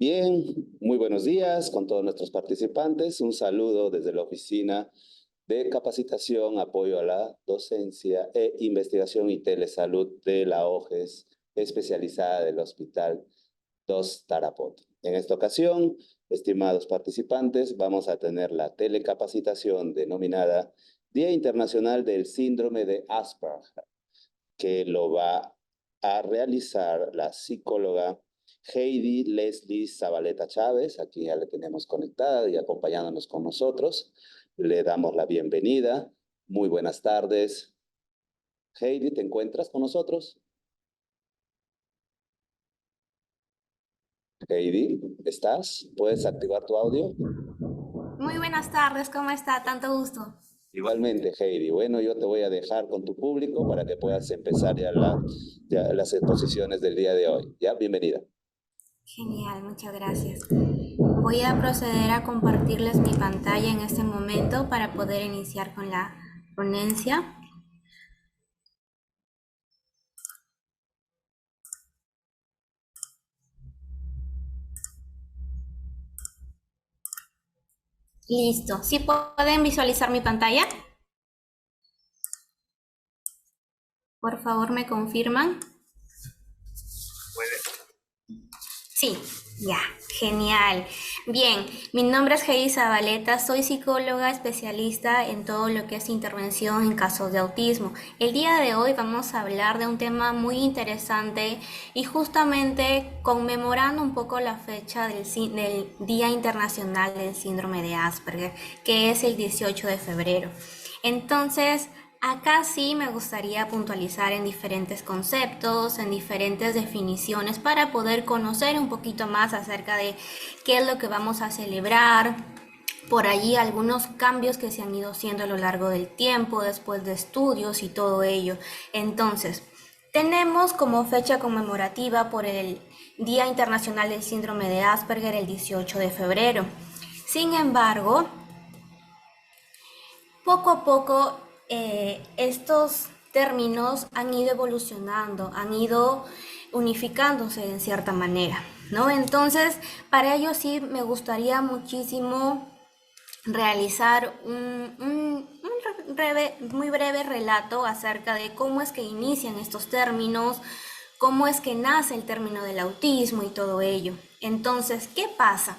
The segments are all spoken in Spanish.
Bien, muy buenos días con todos nuestros participantes. Un saludo desde la Oficina de Capacitación, Apoyo a la Docencia e Investigación y Telesalud de la OGES especializada del Hospital Dos Tarapoto. En esta ocasión, estimados participantes, vamos a tener la telecapacitación denominada Día Internacional del Síndrome de Asperger, que lo va a realizar la psicóloga Heidi Leslie Zabaleta Chávez. Aquí ya la tenemos conectada y acompañándonos con nosotros. Le damos la bienvenida. Muy buenas tardes. Heidi, ¿te encuentras con nosotros? Heidi, ¿estás? ¿Puedes activar tu audio? Muy buenas tardes, ¿cómo está? Tanto gusto. Igualmente, Heidi. Bueno, yo te voy a dejar con tu público para que puedas empezar ya las exposiciones del día de hoy. Ya, bienvenida. Genial, muchas gracias. Voy a proceder a compartirles mi pantalla en este momento para poder iniciar con la ponencia. Listo. ¿Sí pueden visualizar mi pantalla? Por favor, me confirman. Sí, ya, genial. Bien, mi nombre es Heidi Zabaleta, soy psicóloga especialista en todo lo que es intervención en casos de autismo. El día de hoy vamos a hablar de un tema muy interesante y justamente conmemorando un poco la fecha del Día Internacional del Síndrome de Asperger, que es el 18 de febrero. Entonces, acá sí me gustaría puntualizar en diferentes conceptos, en diferentes definiciones para poder conocer un poquito más acerca de qué es lo que vamos a celebrar, por allí algunos cambios que se han ido haciendo a lo largo del tiempo, después de estudios y todo ello. Entonces, tenemos como fecha conmemorativa por el Día Internacional del Síndrome de Asperger el 18 de febrero. Sin embargo, poco a poco estos términos han ido evolucionando, han ido unificándose en cierta manera, ¿no? Entonces, para ello sí me gustaría muchísimo realizar muy breve relato acerca de cómo es que inician estos términos, cómo es que nace el término del autismo y todo ello. Entonces, ¿qué pasa?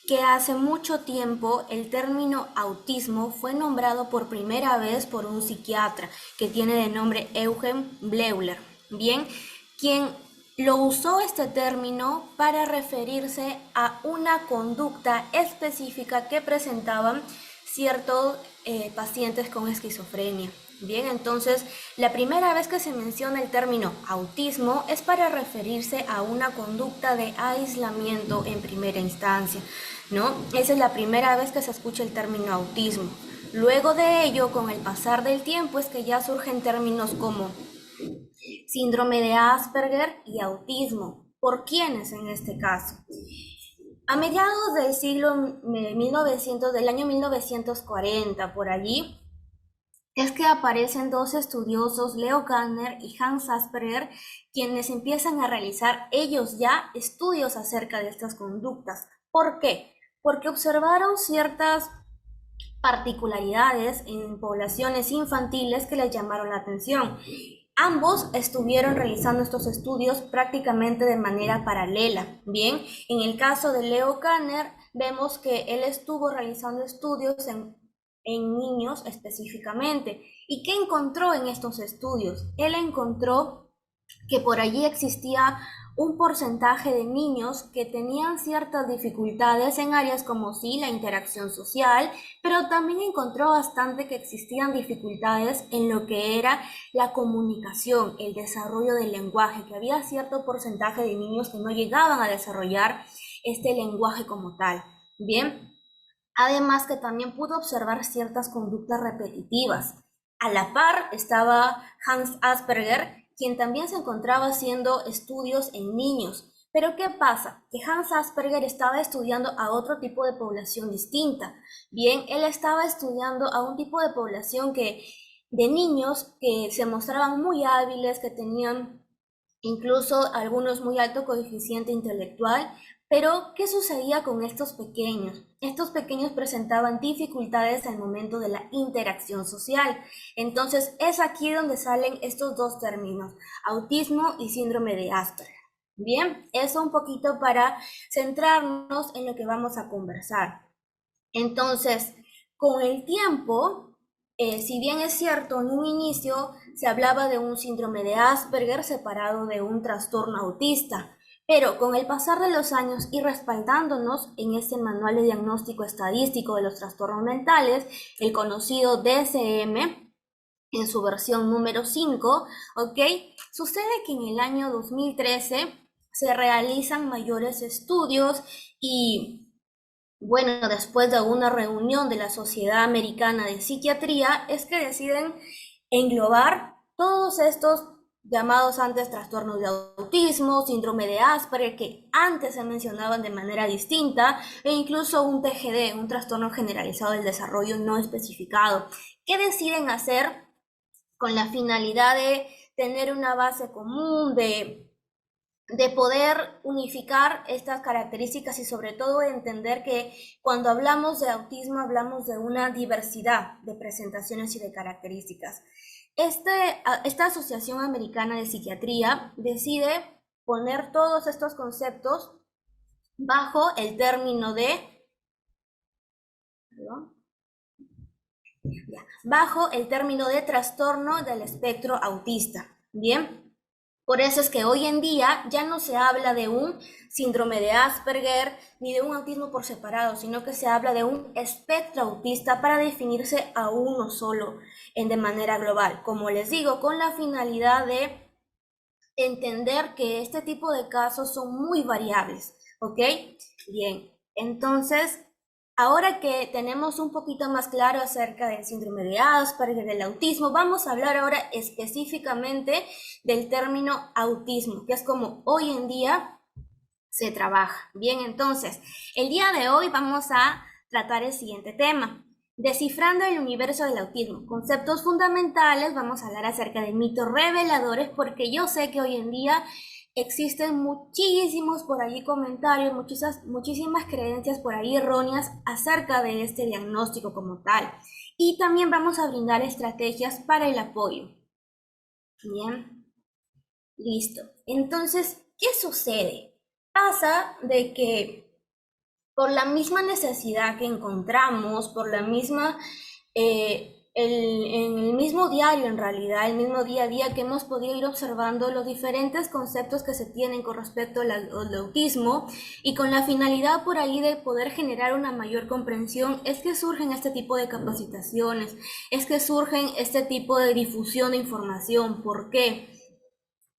Que hace mucho tiempo el término autismo fue nombrado por primera vez por un psiquiatra que tiene de nombre Eugen Bleuler, bien, quien lo usó este término para referirse a una conducta específica que presentaban ciertos pacientes con esquizofrenia. Bien, entonces la primera vez que se menciona el término autismo es para referirse a una conducta de aislamiento en primera instancia, ¿no? Esa es la primera vez que se escucha el término autismo. Luego de ello, con el pasar del tiempo, es que ya surgen términos como síndrome de Asperger y autismo. ¿Por quiénes en este caso? A mediados del siglo 1900, del año 1940, por allí, es que aparecen dos estudiosos, Leo Kanner y Hans Asperger, quienes empiezan a realizar ellos ya estudios acerca de estas conductas. ¿Por qué? Porque observaron ciertas particularidades en poblaciones infantiles que les llamaron la atención. Ambos estuvieron realizando estos estudios prácticamente de manera paralela. Bien, en el caso de Leo Kanner, vemos que él estuvo realizando estudios en niños específicamente. ¿Y qué encontró en estos estudios? Él encontró que por allí existía un porcentaje de niños que tenían ciertas dificultades en áreas como sí la interacción social, pero también encontró bastante que existían dificultades en lo que era la comunicación, el desarrollo del lenguaje, que había cierto porcentaje de niños que no llegaban a desarrollar este lenguaje como tal. Bien, además que también pudo observar ciertas conductas repetitivas. A la par estaba Hans Asperger, quien también se encontraba haciendo estudios en niños. Pero ¿qué pasa? Que Hans Asperger estaba estudiando a otro tipo de población distinta. Bien, él estaba estudiando a un tipo de población de niños que se mostraban muy hábiles, que tenían incluso algunos muy alto coeficiente intelectual, Pero, ¿qué sucedía con estos pequeños? Estos pequeños presentaban dificultades al momento de la interacción social. Entonces, es aquí donde salen estos dos términos, autismo y síndrome de Asperger. Bien, eso un poquito para centrarnos en lo que vamos a conversar. Entonces, con el tiempo, si bien es cierto, en un inicio se hablaba de un síndrome de Asperger separado de un trastorno autista, pero con el pasar de los años y respaldándonos en este manual de diagnóstico estadístico de los trastornos mentales, el conocido DSM, en su versión número 5, ¿ok? Sucede que en el año 2013 se realizan mayores estudios y, bueno, después de una reunión de la Sociedad Americana de Psiquiatría, es que deciden englobar todos estos llamados antes trastornos de autismo, síndrome de Asperger, que antes se mencionaban de manera distinta, e incluso un TGD, un trastorno generalizado del desarrollo no especificado. ¿Qué deciden hacer con la finalidad de tener una base común, de poder unificar estas características y sobre todo entender que cuando hablamos de autismo hablamos de una diversidad de presentaciones y de características? Esta Asociación Americana de Psiquiatría decide poner todos estos conceptos bajo el término de, perdón, bajo el término de trastorno del espectro autista. Bien, por eso es que hoy en día ya no se habla de un síndrome de Asperger ni de un autismo por separado, sino que se habla de un espectro autista para definirse a uno solo de manera global. Como les digo, con la finalidad de entender que este tipo de casos son muy variables, ¿ok? Bien, entonces, ahora que tenemos un poquito más claro acerca del síndrome de Asperger, del autismo, vamos a hablar ahora específicamente del término autismo, que es como hoy en día se trabaja. Bien, entonces, el día de hoy vamos a tratar el siguiente tema. Descifrando el universo del autismo, conceptos fundamentales. Vamos a hablar acerca de mitos reveladores, porque yo sé que hoy en día existen muchísimos por ahí comentarios, muchísimas creencias por ahí erróneas acerca de este diagnóstico como tal. Y también vamos a brindar estrategias para el apoyo. Bien, listo. Entonces, ¿qué sucede? Pasa de que por la misma necesidad que encontramos, por la misma, en el mismo diario en realidad, el mismo día a día que hemos podido ir observando los diferentes conceptos que se tienen con respecto al autismo y con la finalidad por ahí de poder generar una mayor comprensión, es que surgen este tipo de capacitaciones, es que surgen este tipo de difusión de información. ¿Por qué?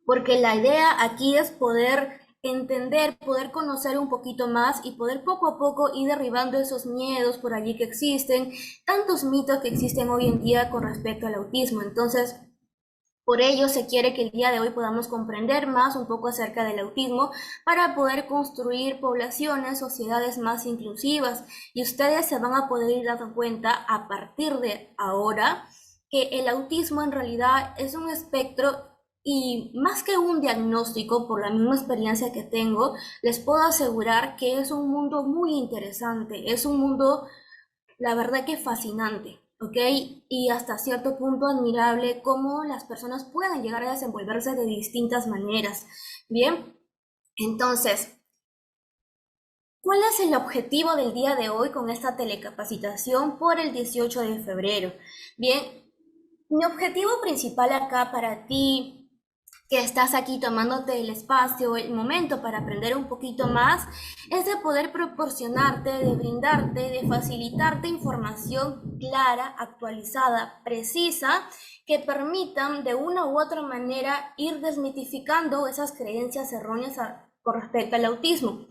Porque la idea aquí es poder entender, poder conocer un poquito más y poder poco a poco ir derribando esos miedos por allí que existen, tantos mitos que existen hoy en día con respecto al autismo. Entonces, por ello se quiere que el día de hoy podamos comprender más un poco acerca del autismo para poder construir poblaciones, sociedades más inclusivas. Y ustedes se van a poder ir dando cuenta a partir de ahora que el autismo en realidad es un espectro y más que un diagnóstico, por la misma experiencia que tengo, les puedo asegurar que es un mundo muy interesante, es un mundo, la verdad que fascinante, ¿ok? Y hasta cierto punto admirable cómo las personas pueden llegar a desenvolverse de distintas maneras. Bien, entonces, ¿cuál es el objetivo del día de hoy con esta telecapacitación por el 18 de febrero? Bien, mi objetivo principal acá para ti que estás aquí tomándote el espacio, el momento para aprender un poquito más, es de poder proporcionarte, de brindarte, de facilitarte información clara, actualizada, precisa, que permitan de una u otra manera ir desmitificando esas creencias erróneas con respecto al autismo.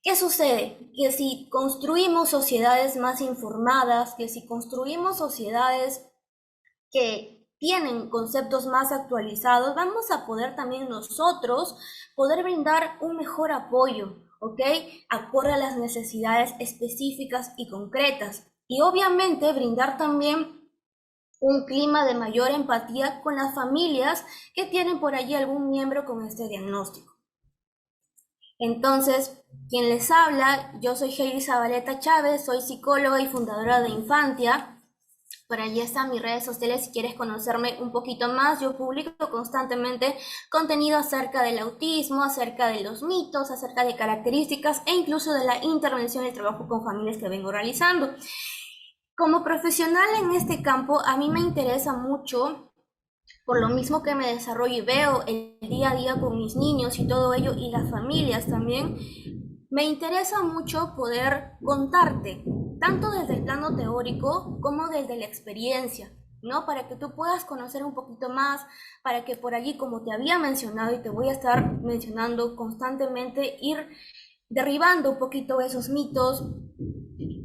¿Qué sucede? Que si construimos sociedades más informadas, que si construimos sociedades que tienen conceptos más actualizados, vamos a poder también nosotros poder brindar un mejor apoyo, ¿ok? Acorde a las necesidades específicas y concretas. Y obviamente brindar también un clima de mayor empatía con las familias que tienen por allí algún miembro con este diagnóstico. Entonces, quien les habla, yo soy Heidi Zabaleta Chávez, soy psicóloga y fundadora de Infantia. Por allí están mis redes sociales si quieres conocerme un poquito más. Yo publico constantemente contenido acerca del autismo, acerca de los mitos, acerca de características e incluso de la intervención y el trabajo con familias que vengo realizando. Como profesional en este campo, a mí me interesa mucho, por lo mismo que me desarrollo y veo el día a día con mis niños y todo ello, y las familias también, me interesa mucho poder contarte, tanto desde el plano teórico como desde la experiencia, ¿no? Para que tú puedas conocer un poquito más, para que por allí, como te había mencionado y te voy a estar mencionando constantemente, ir derribando un poquito esos mitos,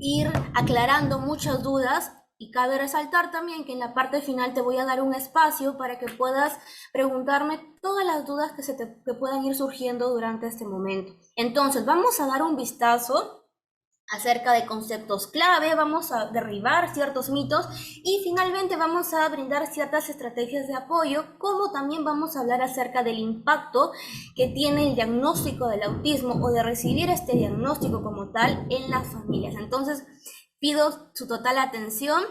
ir aclarando muchas dudas. Y cabe resaltar también que en la parte final te voy a dar un espacio para que puedas preguntarme todas las dudas que puedan ir surgiendo durante este momento. Entonces, vamos a dar un vistazo acerca de conceptos clave, vamos a derribar ciertos mitos y finalmente vamos a brindar ciertas estrategias de apoyo, como también vamos a hablar acerca del impacto que tiene el diagnóstico del autismo o de recibir este diagnóstico como tal en las familias. Entonces, pido su total atención.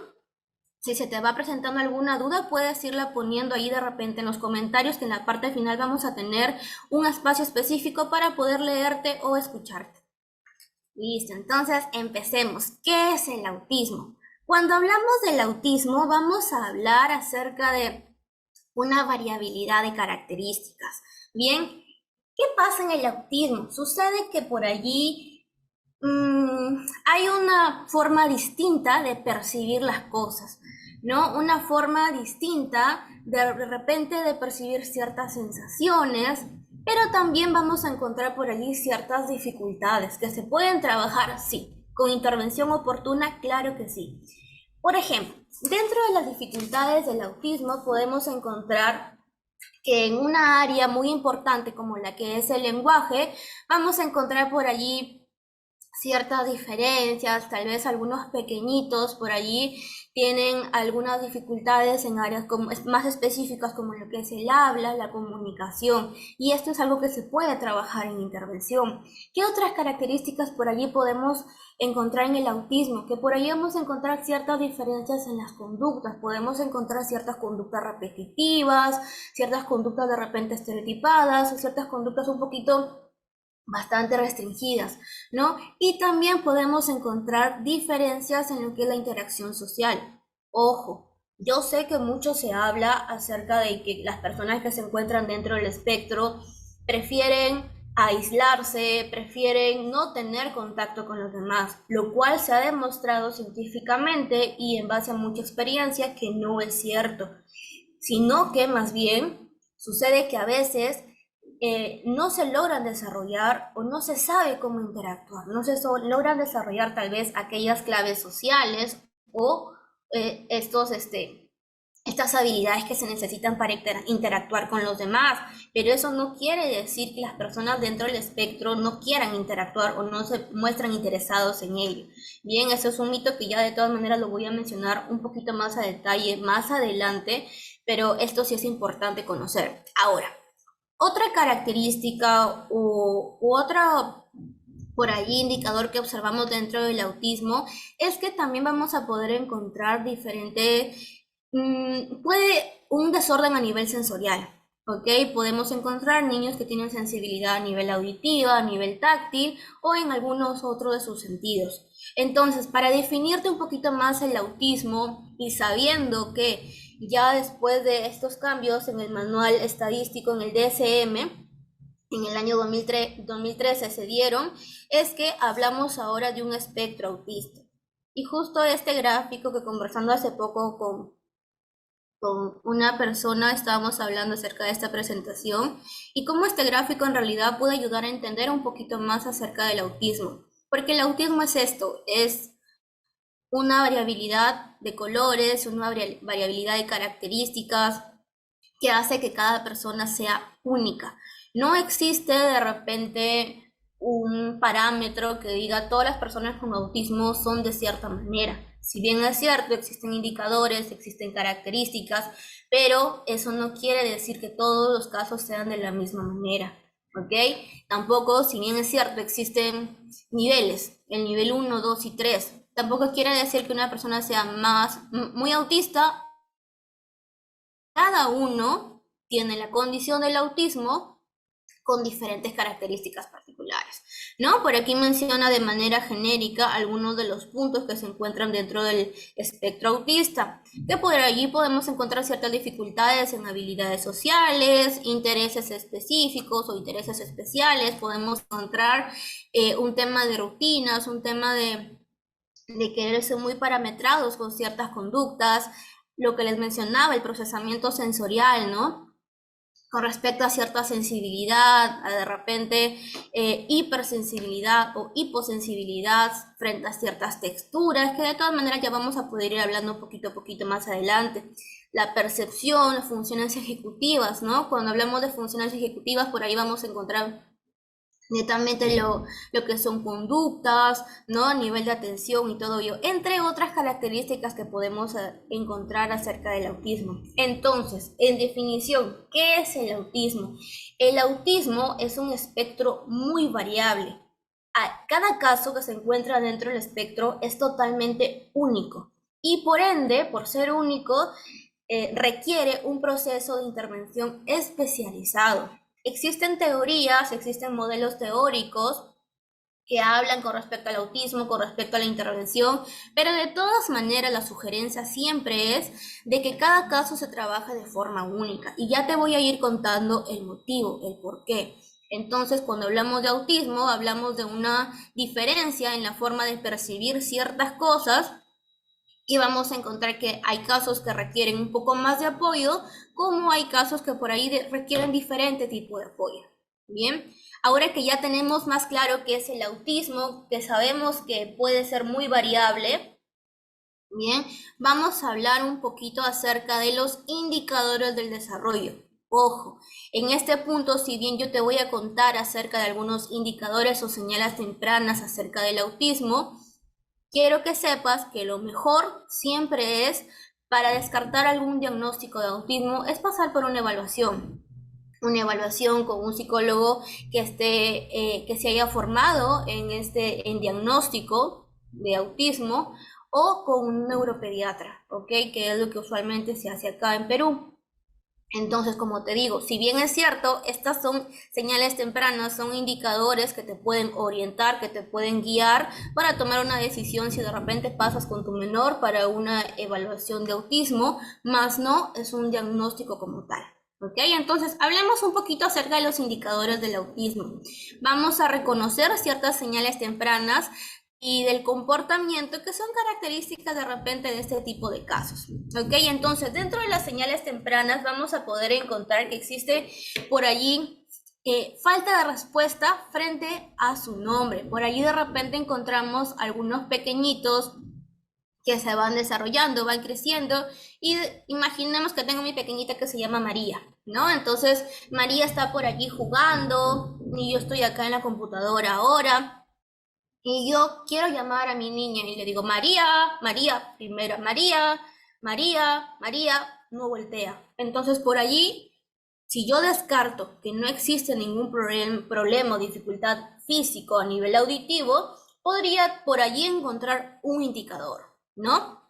Si se te va presentando alguna duda, puedes irla poniendo ahí de repente en los comentarios, que en la parte final vamos a tener un espacio específico para poder leerte o escucharte. Listo, entonces empecemos. ¿Qué es el autismo? Cuando hablamos del autismo, vamos a hablar acerca de una variabilidad de características. Bien, ¿qué pasa en el autismo? Sucede que por allí hay una forma distinta de percibir las cosas, ¿no? Una forma distinta de repente de percibir ciertas sensaciones, pero también vamos a encontrar por allí ciertas dificultades que se pueden trabajar, sí, con intervención oportuna, claro que sí. Por ejemplo, dentro de las dificultades del autismo podemos encontrar que en una área muy importante como la que es el lenguaje, vamos a encontrar por allí ciertas diferencias, tal vez algunos pequeñitos por allí tienen algunas dificultades en áreas más específicas como lo que es el habla, la comunicación, y esto es algo que se puede trabajar en intervención. ¿Qué otras características por allí podemos encontrar en el autismo? Que por allí vamos a encontrar ciertas diferencias en las conductas, podemos encontrar ciertas conductas repetitivas, ciertas conductas de repente estereotipadas, o ciertas conductas un poquito bastante restringidas, ¿no? Y también podemos encontrar diferencias en lo que es la interacción social. Ojo, yo sé que mucho se habla acerca de que las personas que se encuentran dentro del espectro prefieren aislarse, prefieren no tener contacto con los demás, lo cual se ha demostrado científicamente y en base a mucha experiencia que no es cierto, sino que más bien sucede que a veces no se logran desarrollar o no se sabe cómo interactuar, no se logran desarrollar tal vez aquellas claves sociales o estas habilidades que se necesitan para interactuar con los demás, pero eso no quiere decir que las personas dentro del espectro no quieran interactuar o no se muestran interesados en ello. Bien, eso es un mito que ya de todas maneras lo voy a mencionar un poquito más a detalle más adelante, pero esto sí es importante conocer. Ahora, otra característica u otro por ahí indicador que observamos dentro del autismo es que también vamos a poder encontrar puede un desorden a nivel sensorial, ¿ok? Podemos encontrar niños que tienen sensibilidad a nivel auditiva, a nivel táctil o en algunos otros de sus sentidos. Entonces, para definirte un poquito más el autismo y sabiendo que ya después de estos cambios en el manual estadístico, en el DSM, en el año 2013 se dieron, es que hablamos ahora de un espectro autista. Y justo este gráfico que conversando hace poco con una persona estábamos hablando acerca de esta presentación y cómo este gráfico en realidad puede ayudar a entender un poquito más acerca del autismo. Porque el autismo es esto, es una variabilidad de colores, una variabilidad de características que hace que cada persona sea única. No existe de repente un parámetro que diga todas las personas con autismo son de cierta manera. Si bien es cierto, existen indicadores, existen características, pero eso no quiere decir que todos los casos sean de la misma manera. ¿ok? Tampoco, si bien es cierto, existen niveles, el nivel 1, 2 y 3. Tampoco quiere decir que una persona sea muy autista. Cada uno tiene la condición del autismo con diferentes características particulares, ¿no? Por aquí menciona de manera genérica algunos de los puntos que se encuentran dentro del espectro autista, que por allí podemos encontrar ciertas dificultades en habilidades sociales, intereses específicos o intereses especiales, podemos encontrar un tema de rutinas, un tema de querer ser muy parametrados con ciertas conductas, lo que les mencionaba, el procesamiento sensorial, ¿no? Con respecto a cierta sensibilidad, a de repente hipersensibilidad o hiposensibilidad frente a ciertas texturas, que de todas maneras ya vamos a poder ir hablando un poquito a poquito más adelante. La percepción, las funciones ejecutivas, ¿no? Cuando hablamos de funciones ejecutivas, por ahí vamos a encontrar netamente lo que son conductas, ¿no? Nivel de atención y todo ello, entre otras características que podemos encontrar acerca del autismo. Entonces, en definición, ¿qué es el autismo? El autismo es un espectro muy variable. Cada caso que se encuentra dentro del espectro es totalmente único y por ende, por ser único, requiere un proceso de intervención especializado. Existen teorías, existen modelos teóricos que hablan con respecto al autismo, con respecto a la intervención, pero de todas maneras la sugerencia siempre es de que cada caso se trabaja de forma única y ya te voy a ir contando el motivo, el por qué. Entonces, cuando hablamos de autismo, hablamos de una diferencia en la forma de percibir ciertas cosas y vamos a encontrar que hay casos que requieren un poco más de apoyo, como hay casos que por ahí requieren diferente tipo de apoyo. Bien, ahora que ya tenemos más claro qué es el autismo, que sabemos que puede ser muy variable, bien, vamos a hablar un poquito acerca de los indicadores del desarrollo. Ojo, en este punto, si bien yo te voy a contar acerca de algunos indicadores o señales tempranas acerca del autismo, quiero que sepas que lo mejor siempre es, para descartar algún diagnóstico de autismo, es pasar por una evaluación con un psicólogo que se haya formado en diagnóstico de autismo o con un neuropediatra, ¿ok? Que es lo que usualmente se hace acá en Perú. Entonces, como te digo, si bien es cierto, estas son señales tempranas, son indicadores que te pueden orientar, que te pueden guiar para tomar una decisión si de repente pasas con tu menor para una evaluación de autismo, más no es un diagnóstico como tal. ¿Ok? Entonces, hablemos un poquito acerca de los indicadores del autismo. Vamos a reconocer ciertas señales tempranas y del comportamiento que son características de repente de este tipo de casos. ¿Ok? Entonces, dentro de las señales tempranas vamos a poder encontrar que existe por allí falta de respuesta frente a su nombre. Por allí de repente encontramos algunos pequeñitos que se van desarrollando, van creciendo y imaginemos que tengo mi pequeñita que se llama María, ¿no? Entonces María está por allí jugando y yo estoy acá en la computadora ahora. Y yo quiero llamar a mi niña y le digo, María, María, primero, María, María, María, no voltea. Entonces por allí, si yo descarto que no existe ningún problema o dificultad físico a nivel auditivo, podría por allí encontrar un indicador, ¿no?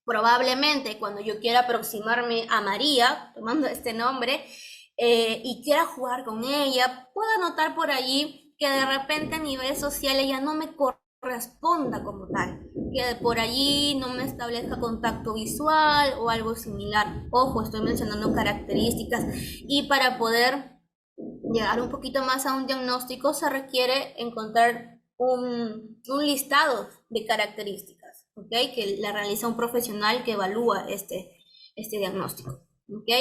Probablemente cuando yo quiera aproximarme a María, tomando este nombre, y quiera jugar con ella, puedo notar por allí que de repente a nivel social ella no me corresponda como tal, que por allí no me establezca contacto visual o algo similar. Ojo, estoy mencionando características y para poder llegar un poquito más a un diagnóstico se requiere encontrar un listado de características, ¿ok? Que la realiza un profesional que evalúa este diagnóstico, ¿ok?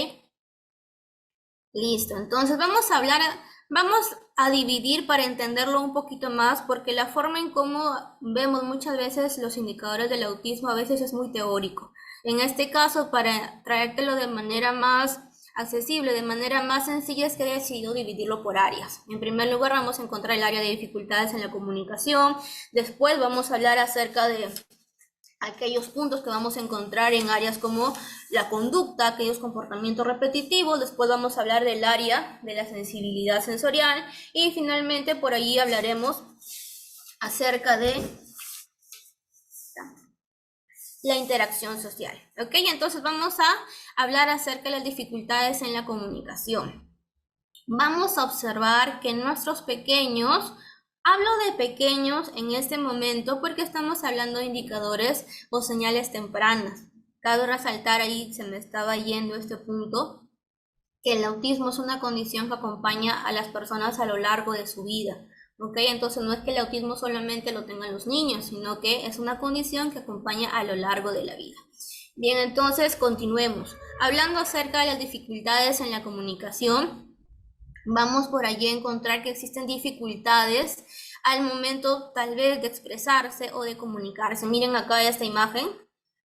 Listo, entonces vamos a dividir para entenderlo un poquito más, porque la forma en cómo vemos muchas veces los indicadores del autismo a veces es muy teórico. En este caso, para traértelo de manera más accesible, de manera más sencilla, es que he decidido dividirlo por áreas. En primer lugar, vamos a encontrar el área de dificultades en la comunicación. Después vamos a hablar acerca de aquellos puntos que vamos a encontrar en áreas como la conducta, aquellos comportamientos repetitivos. Después vamos a hablar del área de la sensibilidad sensorial y finalmente por allí hablaremos acerca de la interacción social. ¿Ok? Entonces vamos a hablar acerca de las dificultades en la comunicación. Vamos a observar que nuestros pequeños, hablo de pequeños en este momento porque estamos hablando de indicadores o señales tempranas. Cabe resaltar, ahí se me estaba yendo este punto, que el autismo es una condición que acompaña a las personas a lo largo de su vida. ¿Ok? Entonces no es que el autismo solamente lo tengan los niños, sino que es una condición que acompaña a lo largo de la vida. Bien, entonces continuemos. Hablando acerca de las dificultades en la comunicación, vamos por allí a encontrar que existen dificultades al momento tal vez de expresarse o de comunicarse. Miren acá esta imagen.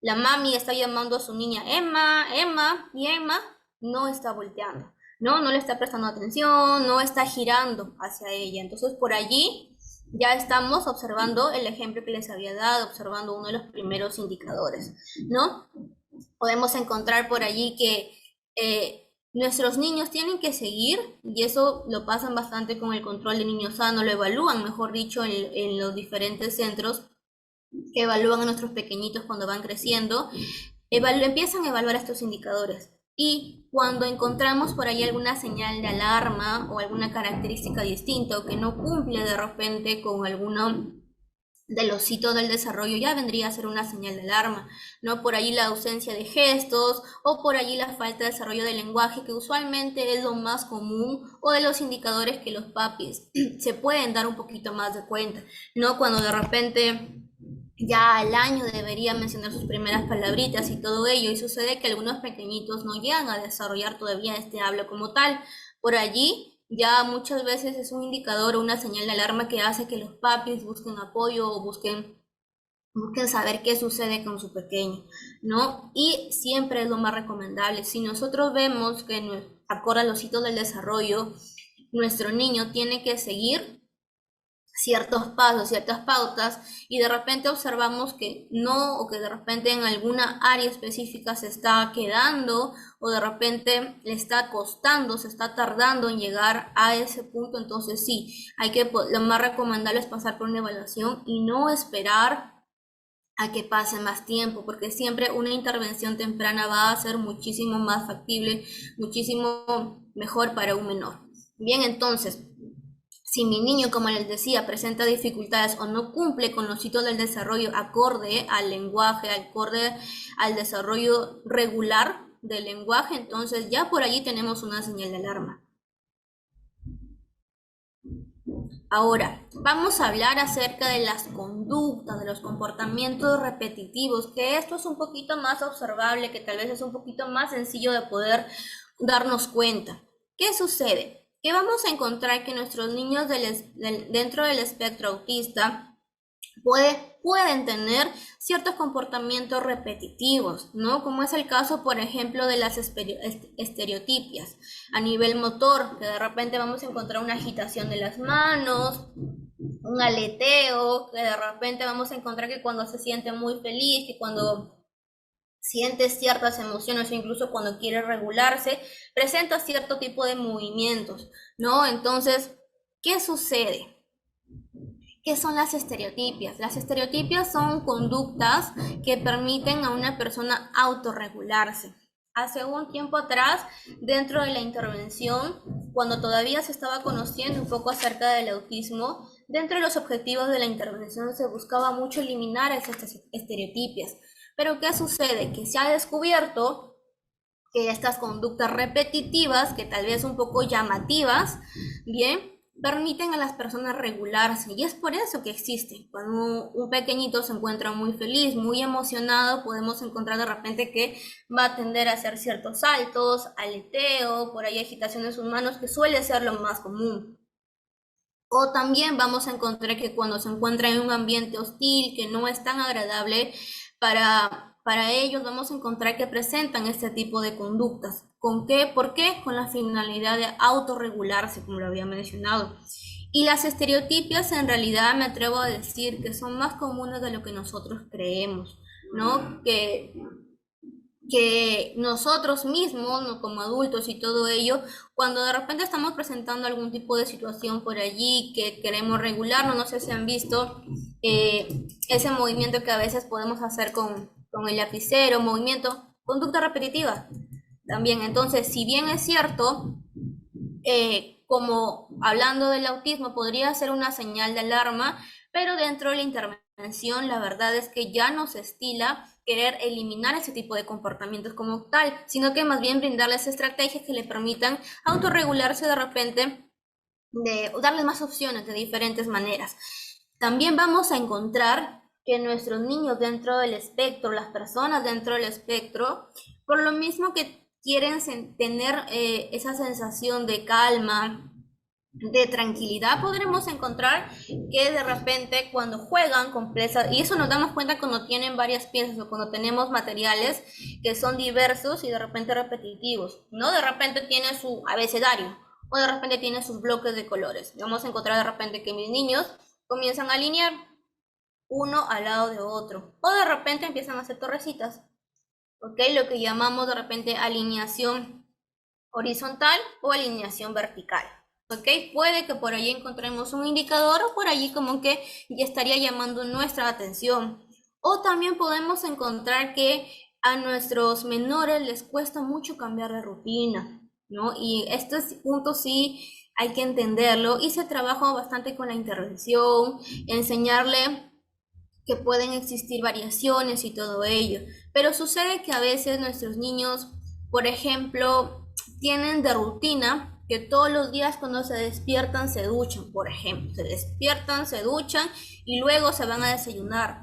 La mami está llamando a su niña Emma, Emma, y Emma no está volteando. No le está prestando atención, no está girando hacia ella. Entonces por allí ya estamos observando el ejemplo que les había dado, observando uno de los primeros indicadores, ¿no? Podemos encontrar por allí que nuestros niños tienen que seguir, y eso lo pasan bastante con el control de niños sanos, lo evalúan, mejor dicho, en los diferentes centros que evalúan a nuestros pequeñitos cuando van creciendo, empiezan a evaluar estos indicadores. Y cuando encontramos por ahí alguna señal de alarma o alguna característica distinta o que no cumple de repente con alguno de los hitos del desarrollo, ya vendría a ser una señal de alarma, ¿no? Por ahí la ausencia de gestos o por allí la falta de desarrollo del lenguaje, que usualmente es lo más común, o de los indicadores que los papis se pueden dar un poquito más de cuenta, ¿no? Cuando de repente ya al año debería mencionar sus primeras palabritas y todo ello, y sucede que algunos pequeñitos no llegan a desarrollar todavía este habla como tal. Por allí ya muchas veces es un indicador o una señal de alarma que hace que los papis busquen apoyo o busquen saber qué sucede con su pequeño, ¿no? Y siempre es lo más recomendable. Si nosotros vemos que, acorde a los hitos del desarrollo, nuestro niño tiene que seguir ciertos pasos, ciertas pautas, y de repente observamos que no, o que de repente en alguna área específica se está quedando, o de repente le está costando, se está tardando en llegar a ese punto, entonces sí, lo más recomendable es pasar por una evaluación y no esperar a que pase más tiempo, porque siempre una intervención temprana va a ser muchísimo más factible, muchísimo mejor para un menor. Bien, entonces, si mi niño, como les decía, presenta dificultades o no cumple con los hitos del desarrollo acorde al lenguaje, acorde al desarrollo regular del lenguaje, entonces ya por allí tenemos una señal de alarma. Ahora, vamos a hablar acerca de las conductas, de los comportamientos repetitivos, que esto es un poquito más observable, que tal vez es un poquito más sencillo de poder darnos cuenta. ¿Qué sucede? Que vamos a encontrar que nuestros niños dentro del espectro autista pueden tener ciertos comportamientos repetitivos, ¿no? Como es el caso, por ejemplo, de las estereotipias a nivel motor, que de repente vamos a encontrar una agitación de las manos, un aleteo, que de repente vamos a encontrar que cuando se siente muy feliz, que cuando siente ciertas emociones o incluso cuando quiere regularse, presenta cierto tipo de movimientos, ¿no? Entonces, ¿qué sucede? ¿Qué son las estereotipias? Las estereotipias son conductas que permiten a una persona autorregularse. Hace un tiempo atrás, dentro de la intervención, cuando todavía se estaba conociendo un poco acerca del autismo, dentro de los objetivos de la intervención se buscaba mucho eliminar esas estereotipias. Pero ¿qué sucede? Que se ha descubierto que estas conductas repetitivas, que tal vez un poco llamativas, bien, permiten a las personas regularse, y es por eso que existen. Cuando un pequeñito se encuentra muy feliz, muy emocionado, podemos encontrar de repente que va a tender a hacer ciertos saltos, aleteo, por ahí agitación de sus manos, que suele ser lo más común. O también vamos a encontrar que cuando se encuentra en un ambiente hostil, que no es tan agradable para ellos, vamos a encontrar que presentan este tipo de conductas. ¿Con qué? ¿Por qué? Con la finalidad de autorregularse, como lo había mencionado. Y las estereotipias, en realidad me atrevo a decir que son más comunes de lo que nosotros creemos. ¿no? Que nosotros mismos, ¿no? Como adultos y todo ello, cuando de repente estamos presentando algún tipo de situación por allí que queremos regularnos, no sé si han visto ese movimiento que a veces podemos hacer con el lapicero, movimiento, conducta repetitiva también. Entonces, si bien es cierto, como hablando del autismo, podría ser una señal de alarma, pero dentro de la intervención, la verdad es que ya no se estila querer eliminar ese tipo de comportamientos como tal, sino que más bien brindarles estrategias que le permitan autorregularse de repente, darles más opciones de diferentes maneras. También vamos a encontrar que nuestros niños dentro del espectro, las personas dentro del espectro, por lo mismo que quieren tener esa sensación de calma, de tranquilidad, podremos encontrar que de repente cuando juegan con piezas, y eso nos damos cuenta cuando tienen varias piezas o cuando tenemos materiales que son diversos y de repente repetitivos, ¿no? De repente tiene su abecedario o de repente tiene sus bloques de colores. Vamos a encontrar de repente que mis niños comienzan a alinear uno al lado de otro o de repente empiezan a hacer torrecitas, ¿ok? Lo que llamamos de repente alineación horizontal o alineación vertical. ¿Ok? Puede que por allí encontremos un indicador o por allí como que ya estaría llamando nuestra atención. O también podemos encontrar que a nuestros menores les cuesta mucho cambiar de rutina, ¿no? Y este punto sí hay que entenderlo y se trabaja bastante con la intervención, enseñarle que pueden existir variaciones y todo ello. Pero sucede que a veces nuestros niños, por ejemplo, tienen de rutina que todos los días cuando se despiertan se duchan, por ejemplo, se despiertan, se duchan y luego se van a desayunar.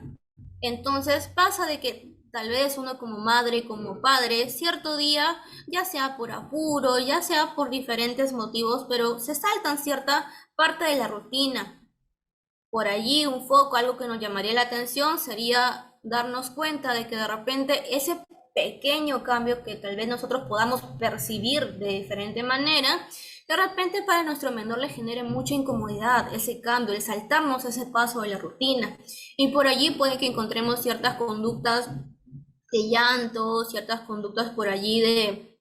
Entonces pasa de que tal vez uno como madre, como padre, cierto día, ya sea por apuro, ya sea por diferentes motivos, pero se saltan cierta parte de la rutina. Por allí un foco, algo que nos llamaría la atención sería darnos cuenta de que de repente ese pequeño cambio que tal vez nosotros podamos percibir de diferente manera, de repente para nuestro menor le genere mucha incomodidad ese cambio, el saltarnos ese paso de la rutina. Y por allí puede que encontremos ciertas conductas de llanto, ciertas conductas por allí de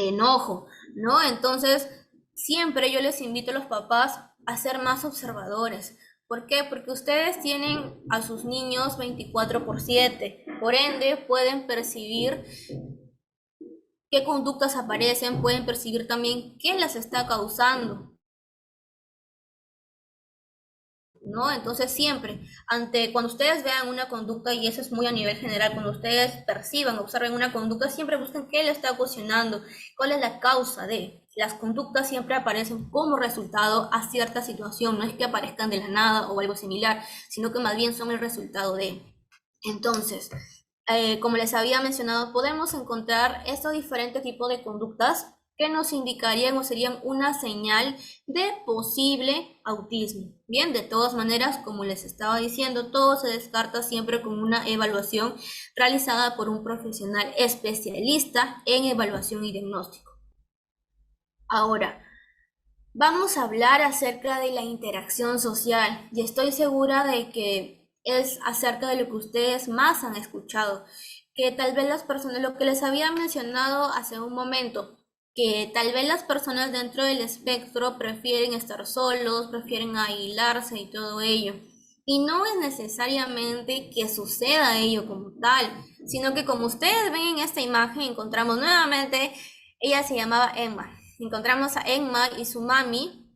enojo, ¿no? Entonces, siempre yo les invito a los papás a ser más observadores. ¿Por qué? Porque ustedes tienen a sus niños 24/7, por ende pueden percibir qué conductas aparecen, pueden percibir también qué las está causando, ¿no? Entonces siempre, cuando ustedes vean una conducta, y eso es muy a nivel general, cuando ustedes perciban, observen una conducta, siempre busquen qué le está ocasionando, cuál es la causa de. Las conductas siempre aparecen como resultado a cierta situación, no es que aparezcan de la nada o algo similar, sino que más bien son el resultado de. Entonces, como les había mencionado, podemos encontrar estos diferentes tipos de conductas que nos indicarían o serían una señal de posible autismo. Bien, de todas maneras, como les estaba diciendo, todo se descarta siempre con una evaluación realizada por un profesional especialista en evaluación y diagnóstico. Ahora, vamos a hablar acerca de la interacción social y estoy segura de que es acerca de lo que ustedes más han escuchado, que tal vez las personas, lo que les había mencionado hace un momento, que tal vez las personas dentro del espectro prefieren estar solos, prefieren aislarse y todo ello. Y no es necesariamente que suceda ello como tal, sino que como ustedes ven en esta imagen, encontramos nuevamente, ella se llamaba Emma. Encontramos a Emma y su mami,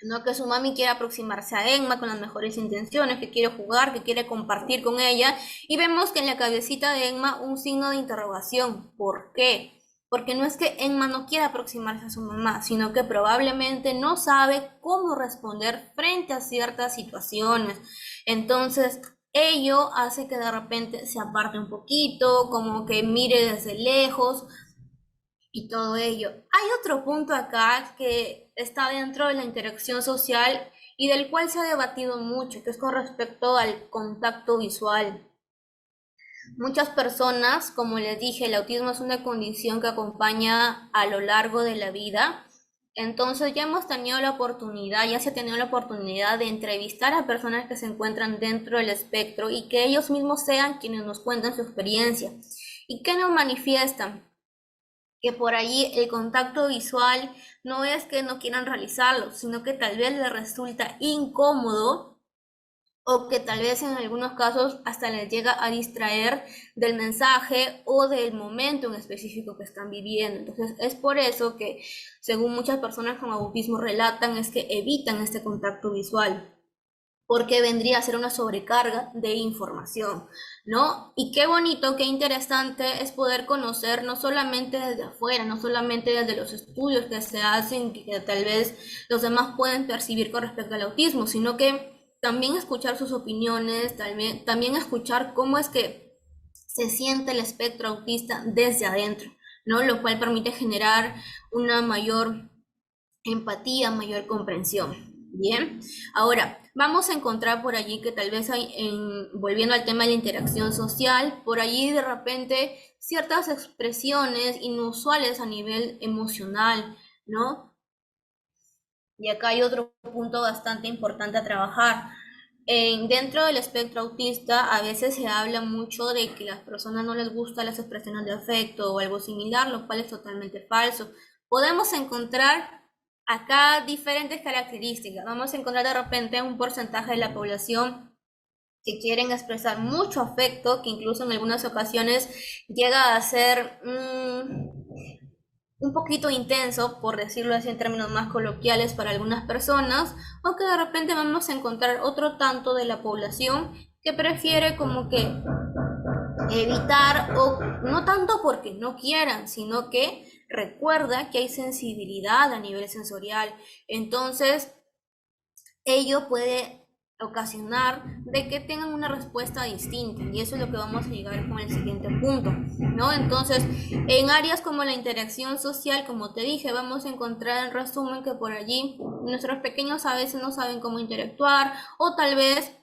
no que su mami quiere aproximarse a Emma con las mejores intenciones, que quiere jugar, que quiere compartir con ella, y vemos que en la cabecita de Emma un signo de interrogación. ¿Por qué? Porque no es que Emma no quiera aproximarse a su mamá, sino que probablemente no sabe cómo responder frente a ciertas situaciones. Entonces, ello hace que de repente se aparte un poquito, como que mire desde lejos, y todo ello. Hay otro punto acá que está dentro de la interacción social y del cual se ha debatido mucho, que es con respecto al contacto visual. Muchas personas, como les dije, el autismo es una condición que acompaña a lo largo de la vida Entonces ya hemos tenido la oportunidad, ya se ha tenido la oportunidad de entrevistar a personas que se encuentran dentro del espectro y que ellos mismos sean quienes nos cuentan su experiencia. ¿Y qué nos manifiestan? Que por allí el contacto visual no es que no quieran realizarlo, sino que tal vez les resulta incómodo o que tal vez en algunos casos hasta les llega a distraer del mensaje o del momento en específico que están viviendo. Entonces es por eso que, según muchas personas con autismo relatan, es que evitan este contacto visual, porque vendría a ser una sobrecarga de información, ¿no? Y qué bonito, qué interesante es poder conocer no solamente desde afuera, no solamente desde los estudios que se hacen, que tal vez los demás pueden percibir con respecto al autismo, sino que también escuchar sus opiniones, también escuchar cómo es que se siente el espectro autista desde adentro, ¿no? Lo cual permite generar una mayor empatía, mayor comprensión. Bien, ahora vamos a encontrar por allí que tal vez volviendo al tema de la interacción social, por allí de repente ciertas expresiones inusuales a nivel emocional, ¿no? Y acá hay otro punto bastante importante a trabajar. Dentro del espectro autista a veces se habla mucho de que a las personas no les gustan las expresiones de afecto o algo similar, lo cual es totalmente falso. Podemos encontrar acá diferentes características. Vamos a encontrar de repente un porcentaje de la población que quieren expresar mucho afecto, que incluso en algunas ocasiones llega a ser un poquito intenso, por decirlo así en términos más coloquiales para algunas personas, o que de repente vamos a encontrar otro tanto de la población que prefiere como que evitar, o no tanto porque no quieran, sino que recuerda que hay sensibilidad a nivel sensorial. Entonces, ello puede ocasionar de que tengan una respuesta distinta, y eso es lo que vamos a llegar con el siguiente punto, ¿no? Entonces, en áreas como la interacción social, como te dije, vamos a encontrar en resumen que por allí nuestros pequeños a veces no saben cómo interactuar, o tal vez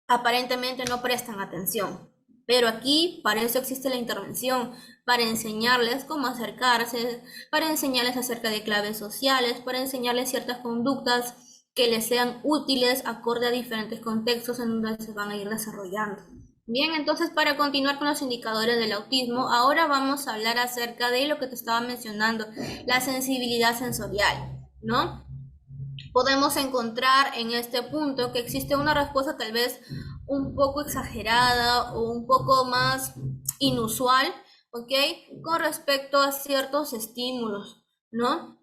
aparentemente no prestan atención. Pero aquí para eso existe la intervención, para enseñarles cómo acercarse, para enseñarles acerca de claves sociales, para enseñarles ciertas conductas que les sean útiles acorde a diferentes contextos en donde se van a ir desarrollando. Bien, entonces para continuar con los indicadores del autismo, ahora vamos a hablar acerca de lo que te estaba mencionando, la sensibilidad sensorial, ¿no? Podemos encontrar en este punto que existe una respuesta tal vez un poco exagerada o un poco más inusual, ¿ok? Con respecto a ciertos estímulos, ¿no?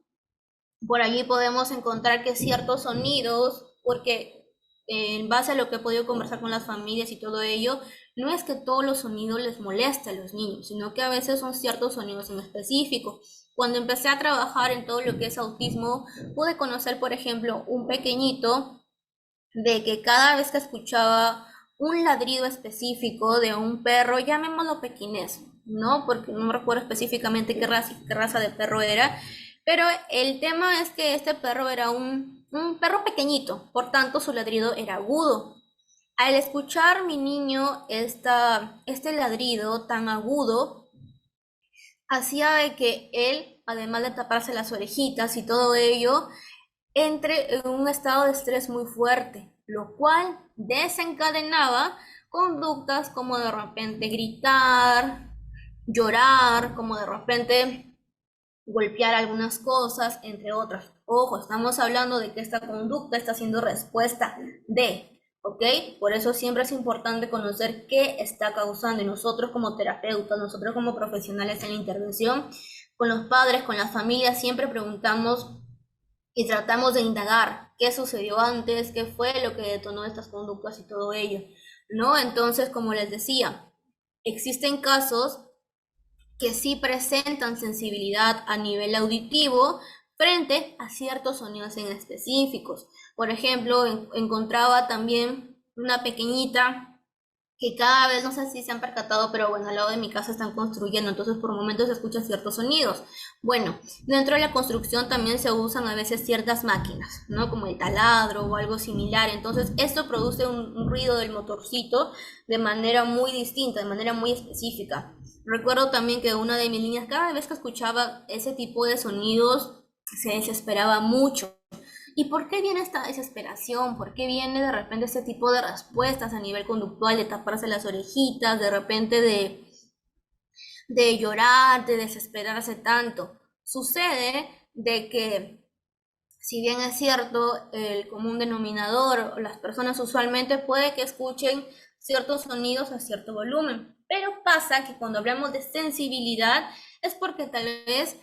Por allí podemos encontrar que ciertos sonidos, porque en base a lo que he podido conversar con las familias y todo ello, no es que todos los sonidos les moleste a los niños, sino que a veces son ciertos sonidos en específico. Cuando empecé a trabajar en todo lo que es autismo, pude conocer, por ejemplo, un pequeñito de que cada vez que escuchaba un ladrido específico de un perro, llamémoslo pequinés, ¿no? Porque no me recuerdo específicamente qué raza de perro era, pero el tema es que este perro era un perro pequeñito, por tanto su ladrido era agudo. Al escuchar mi niño este ladrido tan agudo, hacía de que él, además de taparse las orejitas y todo ello, entre en un estado de estrés muy fuerte, lo cual desencadenaba conductas como de repente gritar, llorar, como de repente golpear algunas cosas, entre otras. Ojo, estamos hablando de que esta conducta está siendo respuesta de, ¿ok? Por eso siempre es importante conocer qué está causando, y nosotros como terapeutas, nosotros como profesionales en la intervención, con los padres, con las familias, siempre preguntamos y tratamos de indagar qué sucedió antes, qué fue lo que detonó estas conductas y todo ello, ¿no? Entonces, como les decía, existen casos que sí presentan sensibilidad a nivel auditivo frente a ciertos sonidos en específicos. Por ejemplo, encontraba también una pequeñita que cada vez, no sé si se han percatado, pero bueno, al lado de mi casa están construyendo, entonces por momentos se escuchan ciertos sonidos. Bueno, dentro de la construcción también se usan a veces ciertas máquinas, ¿no? Como el taladro o algo similar, entonces esto produce un ruido del motorcito de manera muy distinta, de manera muy específica. Recuerdo también que una de mis niñas, cada vez que escuchaba ese tipo de sonidos, se desesperaba mucho. ¿Y por qué viene esta desesperación? ¿Por qué viene de repente este tipo de respuestas a nivel conductual, de taparse las orejitas, de repente de llorar, de desesperarse tanto? Sucede de que, si bien es cierto, el común denominador, las personas usualmente puede que escuchen ciertos sonidos a cierto volumen, pero pasa que cuando hablamos de sensibilidad es porque tal vez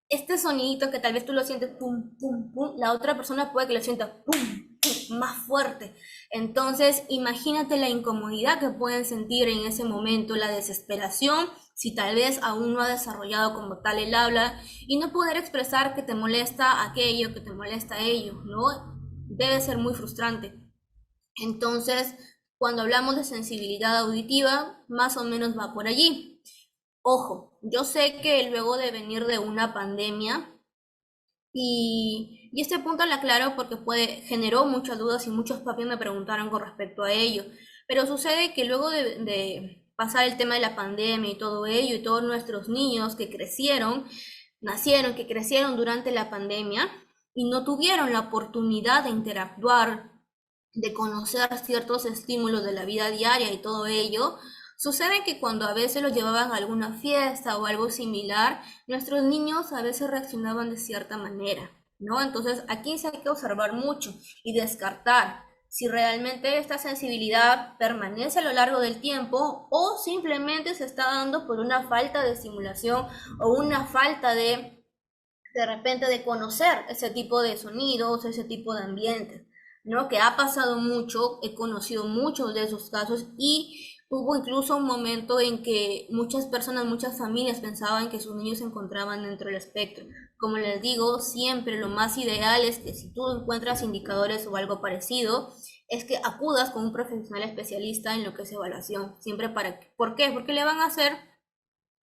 este sonidito que tal vez tú lo sientes pum, pum, pum, la otra persona puede que lo sienta pum, pum, más fuerte. Entonces, imagínate la incomodidad que pueden sentir en ese momento, la desesperación, si tal vez aún no ha desarrollado como tal el habla y no poder expresar que te molesta aquello, que te molesta ello, ¿no? Debe ser muy frustrante. Entonces, cuando hablamos de sensibilidad auditiva, más o menos va por allí. Ojo, yo sé que luego de venir de una pandemia, y este punto lo aclaro porque generó muchas dudas y muchos papis me preguntaron con respecto a ello, pero sucede que luego de pasar el tema de la pandemia y todo ello, y todos nuestros niños que crecieron, nacieron, que crecieron durante la pandemia y no tuvieron la oportunidad de interactuar, de conocer ciertos estímulos de la vida diaria y todo ello, sucede que cuando a veces los llevaban a alguna fiesta o algo similar, nuestros niños a veces reaccionaban de cierta manera, ¿no? Entonces aquí sí hay que observar mucho y descartar si realmente esta sensibilidad permanece a lo largo del tiempo o simplemente se está dando por una falta de estimulación o una falta de repente de conocer ese tipo de sonidos, ese tipo de ambientes, ¿no? Que ha pasado mucho, he conocido muchos de esos casos y hubo incluso un momento en que muchas personas, muchas familias pensaban que sus niños se encontraban dentro del espectro. Como les digo, siempre lo más ideal es que si tú encuentras indicadores o algo parecido, es que acudas con un profesional especialista en lo que es evaluación. Siempre ¿por qué? Porque le van a hacer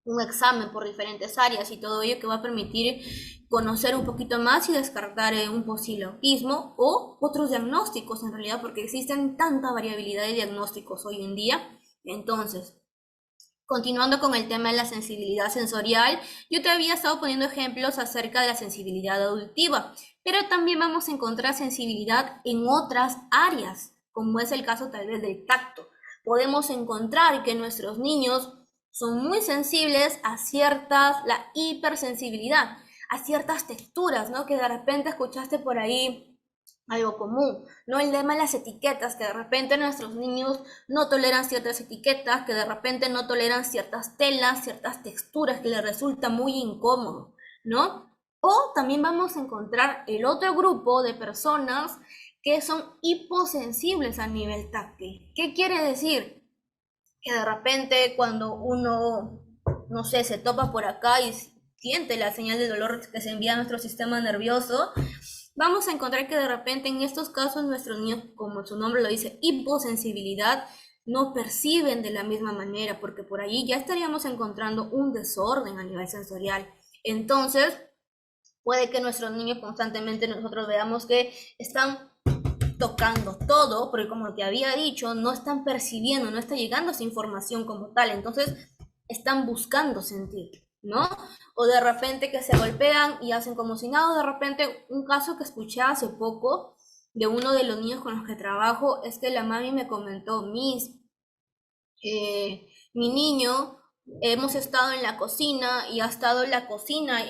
un examen por diferentes áreas y todo ello que va a permitir conocer un poquito más y descartar un posible autismo o otros diagnósticos en realidad, porque existen tanta variabilidad de diagnósticos hoy en día. Entonces, continuando con el tema de la sensibilidad sensorial, yo te había estado poniendo ejemplos acerca de la sensibilidad auditiva, pero también vamos a encontrar sensibilidad en otras áreas, como es el caso tal vez del tacto. Podemos encontrar que nuestros niños son muy sensibles a la hipersensibilidad, a ciertas texturas, ¿no? Que de repente escuchaste por ahí algo común, ¿no? El tema de las etiquetas, que de repente nuestros niños no toleran ciertas etiquetas, que de repente no toleran ciertas telas, ciertas texturas, que les resulta muy incómodo, ¿no? O también vamos a encontrar el otro grupo de personas que son hiposensibles a nivel táctil. ¿Qué quiere decir? Que de repente cuando uno, no sé, se topa por acá y siente la señal de dolor que se envía a nuestro sistema nervioso, vamos a encontrar que de repente en estos casos nuestros niños, como su nombre lo dice, hiposensibilidad, no perciben de la misma manera, porque por ahí ya estaríamos encontrando un desorden a nivel sensorial. Entonces, puede que nuestros niños constantemente nosotros veamos que están tocando todo, porque como te había dicho, no están percibiendo, no está llegando esa información como tal, entonces están buscando sentir, ¿no? O de repente que se golpean y hacen como si nada, o de repente un caso que escuché hace poco de uno de los niños con los que trabajo es que la mami me comentó, mi niño, hemos estado en la cocina y ha estado en la cocina,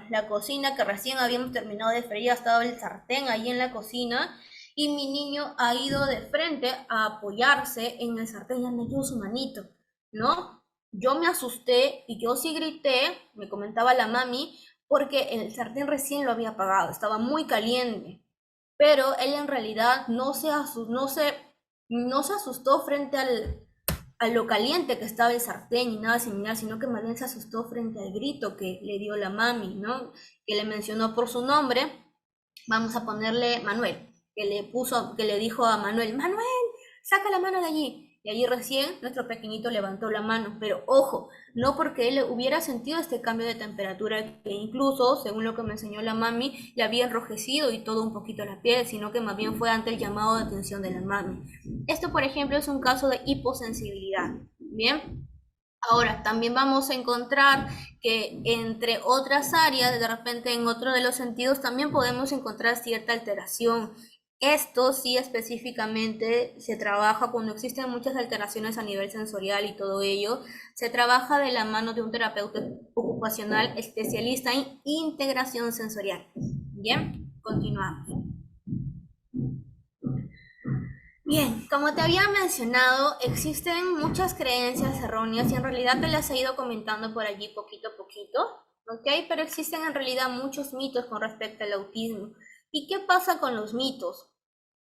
la cocina que recién habíamos terminado de freír, ha estado el sartén ahí en la cocina y mi niño ha ido de frente a apoyarse en el sartén y ha metido su manito, ¿no? Yo me asusté y yo sí grité, me comentaba la mami, porque el sartén recién lo había apagado, estaba muy caliente, pero él en realidad no se asustó frente a lo caliente que estaba el sartén y nada similar, sino que más bien se asustó frente al grito que le dio la mami, ¿no? Que le mencionó por su nombre, vamos a ponerle Manuel, que le dijo a Manuel, Manuel, saca la mano de allí. Y allí recién nuestro pequeñito levantó la mano, pero ojo, no porque él hubiera sentido este cambio de temperatura que incluso, según lo que me enseñó la mami, le había enrojecido y todo un poquito la piel, sino que más bien fue ante el llamado de atención de la mami. Esto, por ejemplo, es un caso de hiposensibilidad, ¿bien? Ahora, también vamos a encontrar que entre otras áreas, de repente en otro de los sentidos, también podemos encontrar cierta alteración. Esto sí específicamente se trabaja cuando existen muchas alteraciones a nivel sensorial y todo ello. Se trabaja de la mano de un terapeuta ocupacional especialista en integración sensorial. Bien, continuamos. Bien, como te había mencionado, existen muchas creencias erróneas y en realidad te las he ido comentando por allí poquito a poquito, ¿ok? Pero existen en realidad muchos mitos con respecto al autismo. ¿Y qué pasa con los mitos?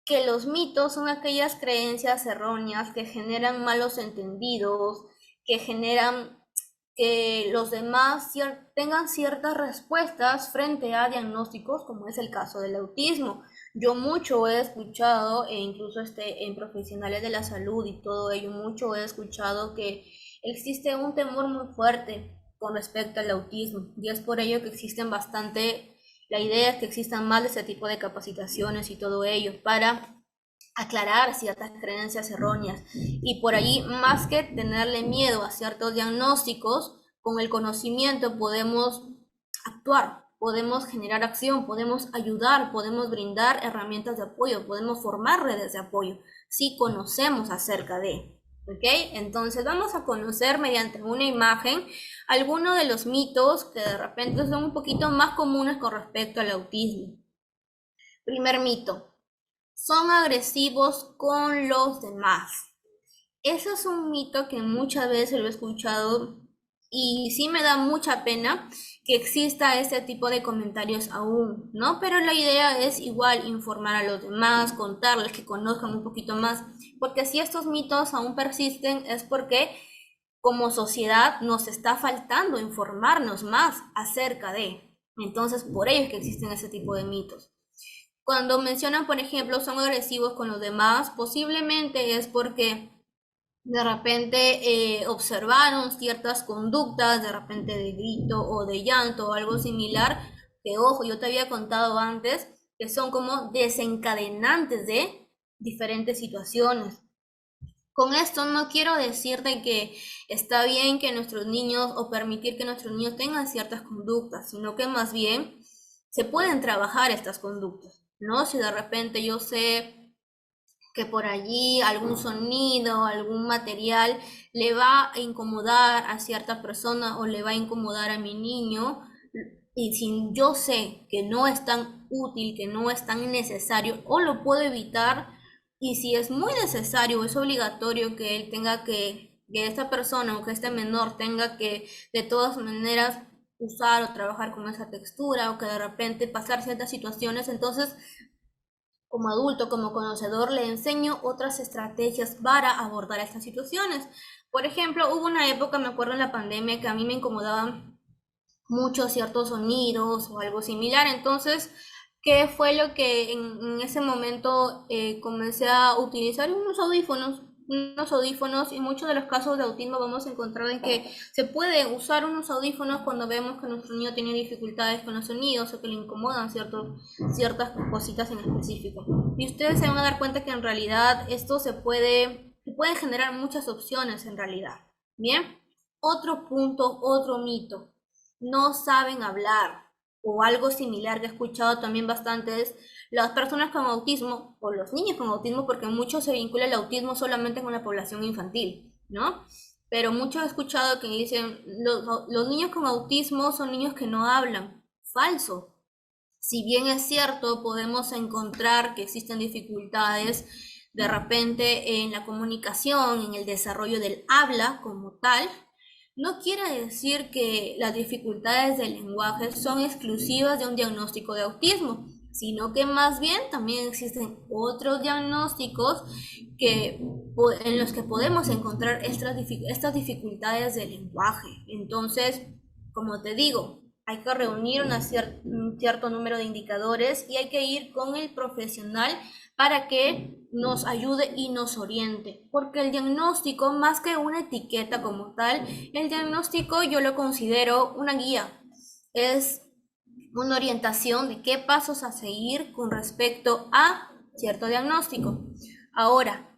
Que los mitos son aquellas creencias erróneas que generan malos entendidos, que generan que los demás tengan ciertas respuestas frente a diagnósticos, como es el caso del autismo. Yo mucho he escuchado, e incluso en profesionales de la salud y todo ello, mucho he escuchado que existe un temor muy fuerte con respecto al autismo, y es por ello que existen bastante, la idea es que existan más de ese tipo de capacitaciones y todo ello, para aclarar ciertas creencias erróneas. Y por ahí, más que tenerle miedo a ciertos diagnósticos, con el conocimiento podemos actuar, podemos generar acción, podemos ayudar, podemos brindar herramientas de apoyo, podemos formar redes de apoyo, si conocemos acerca de. ¿Ok? Entonces vamos a conocer mediante una imagen algunos de los mitos que de repente son un poquito más comunes con respecto al autismo. Primer mito: son agresivos con los demás. Eso es un mito que muchas veces lo he escuchado y sí me da mucha pena que exista ese tipo de comentarios aún, ¿no? Pero la idea es igual informar a los demás, contarles que conozcan un poquito más, porque si estos mitos aún persisten es porque como sociedad nos está faltando informarnos más acerca de. Entonces, por ello es que existen ese tipo de mitos. Cuando mencionan, por ejemplo, son agresivos con los demás, posiblemente es porque de repente observaron ciertas conductas, de repente de grito o de llanto o algo similar, que ojo, yo te había contado antes, que son como desencadenantes de diferentes situaciones. Con esto no quiero decirte que está bien que nuestros niños o permitir que nuestros niños tengan ciertas conductas, sino que más bien se pueden trabajar estas conductas, ¿no? Si de repente yo sé que por allí algún sonido, algún material le va a incomodar a cierta persona o le va a incomodar a mi niño, y si yo sé que no es tan útil, que no es tan necesario o lo puedo evitar, y si es muy necesario, es obligatorio que él tenga que esta persona o que este menor tenga que de todas maneras usar o trabajar con esa textura o que de repente pasar ciertas situaciones, entonces como adulto, como conocedor, le enseño otras estrategias para abordar estas situaciones. Por ejemplo, hubo una época, me acuerdo en la pandemia, que a mí me incomodaban mucho ciertos sonidos o algo similar. Entonces, ¿qué fue lo que en ese momento comencé a utilizar? Unos audífonos, y muchos de los casos de autismo vamos a encontrar en que se puede usar unos audífonos cuando vemos que nuestro niño tiene dificultades con los sonidos o que le incomodan ciertas cositas en específico. Y ustedes se van a dar cuenta que en realidad esto se puede generar muchas opciones en realidad. Bien, otro punto, otro mito: no saben hablar, o algo similar que he escuchado también bastante es las personas con autismo o los niños con autismo, porque mucho se vincula el autismo solamente con la población infantil, ¿no? Pero mucho he escuchado que dicen los niños con autismo son niños que no hablan. Falso. Si bien es cierto, podemos encontrar que existen dificultades de repente en la comunicación, en el desarrollo del habla como tal, no quiere decir que las dificultades del lenguaje son exclusivas de un diagnóstico de autismo, sino que más bien también existen otros diagnósticos en los que podemos encontrar estas dificultades del lenguaje. Entonces, como te digo, hay que reunir un cierto número de indicadores y hay que ir con el profesional para que nos ayude y nos oriente, porque el diagnóstico, más que una etiqueta como tal, el diagnóstico yo lo considero una guía, es una orientación de qué pasos a seguir con respecto a cierto diagnóstico. Ahora,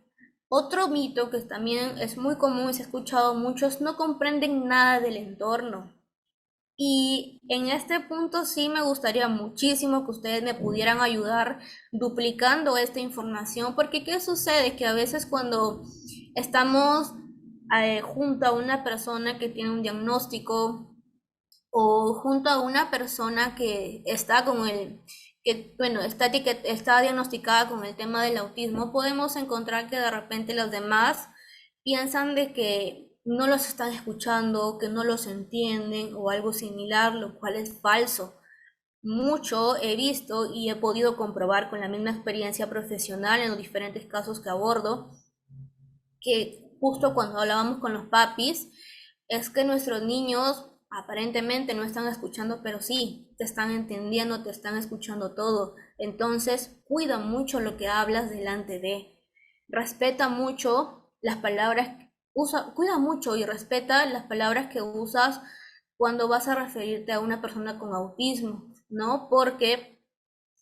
Otro mito que también es muy común y se ha escuchado muchos, no comprenden nada del entorno. Y en este punto sí me gustaría muchísimo que ustedes me pudieran ayudar duplicando esta información, porque ¿qué sucede? Que a veces cuando estamos junto a una persona que tiene un diagnóstico o junto a una persona que está con bueno, está diagnosticada con el tema del autismo, podemos encontrar que de repente los demás piensan de que no los están escuchando, que no los entienden o algo similar, lo cual es falso. Mucho he visto y he podido comprobar con la misma experiencia profesional en los diferentes casos que abordo, que justo cuando hablábamos con los papis, es que nuestros niños aparentemente no están escuchando, pero sí, te están entendiendo, te están escuchando todo. Entonces, cuida mucho lo que hablas delante de. Respeta mucho las palabras, cuida mucho y respeta las palabras que usas cuando vas a referirte a una persona con autismo, ¿no? Porque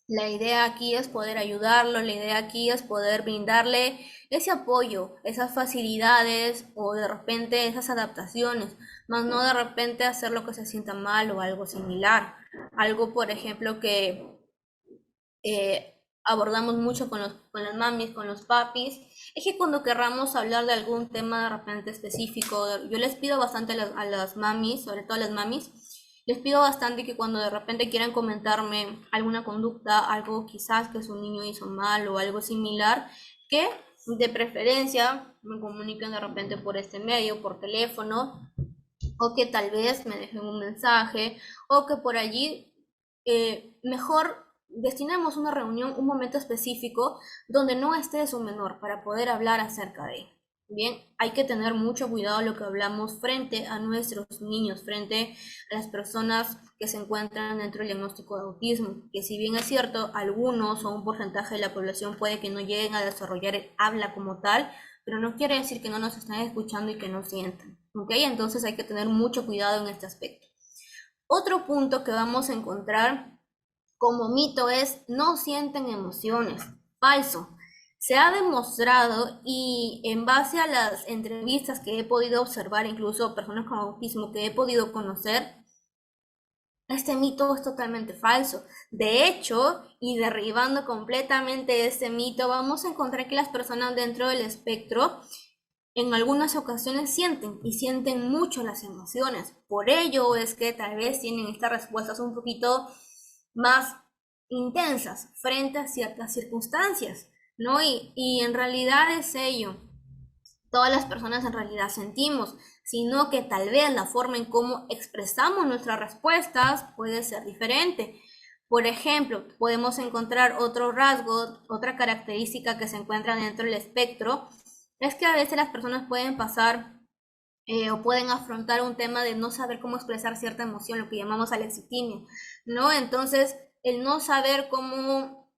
la idea aquí es poder ayudarlo, la idea aquí es poder brindarle ese apoyo, esas facilidades o de repente esas adaptaciones, más no de repente hacer lo que se sienta mal o algo similar. Algo, por ejemplo, que abordamos mucho con las mamis, con los papis, es que cuando querramos hablar de algún tema de repente específico, yo les pido bastante a las mamis, sobre todo a las mamis, les pido bastante que cuando de repente quieran comentarme alguna conducta, algo quizás que su niño hizo mal o algo similar, que de preferencia me comuniquen de repente por este medio, por teléfono, o que tal vez me dejen un mensaje, o que por allí mejor destinemos una reunión, un momento específico donde no esté su menor para poder hablar acerca de él. Bien, hay que tener mucho cuidado lo que hablamos frente a nuestros niños, frente a las personas que se encuentran dentro del diagnóstico de autismo, que si bien es cierto, algunos o un porcentaje de la población puede que no lleguen a desarrollar el habla como tal, pero no quiere decir que no nos están escuchando y que no sientan, ¿ok? Entonces hay que tener mucho cuidado en este aspecto. Otro punto que vamos a encontrar como mito es no sienten emociones. Falso. Se ha demostrado y en base a las entrevistas que he podido observar, incluso personas con autismo que he podido conocer, este mito es totalmente falso. De hecho, y derribando completamente este mito, vamos a encontrar que las personas dentro del espectro en algunas ocasiones sienten y sienten mucho las emociones. Por ello es que tal vez tienen estas respuestas un poquito más intensas frente a ciertas circunstancias, ¿no? Y en realidad es ello. Todas las personas en realidad sentimos, sino que tal vez la forma en cómo expresamos nuestras respuestas puede ser diferente. Por ejemplo, podemos encontrar otro rasgo, otra característica que se encuentra dentro del espectro, es que a veces las personas pueden pasar o pueden afrontar un tema de no saber cómo expresar cierta emoción, lo que llamamos alexitimia, ¿no? Entonces, el no saber cómo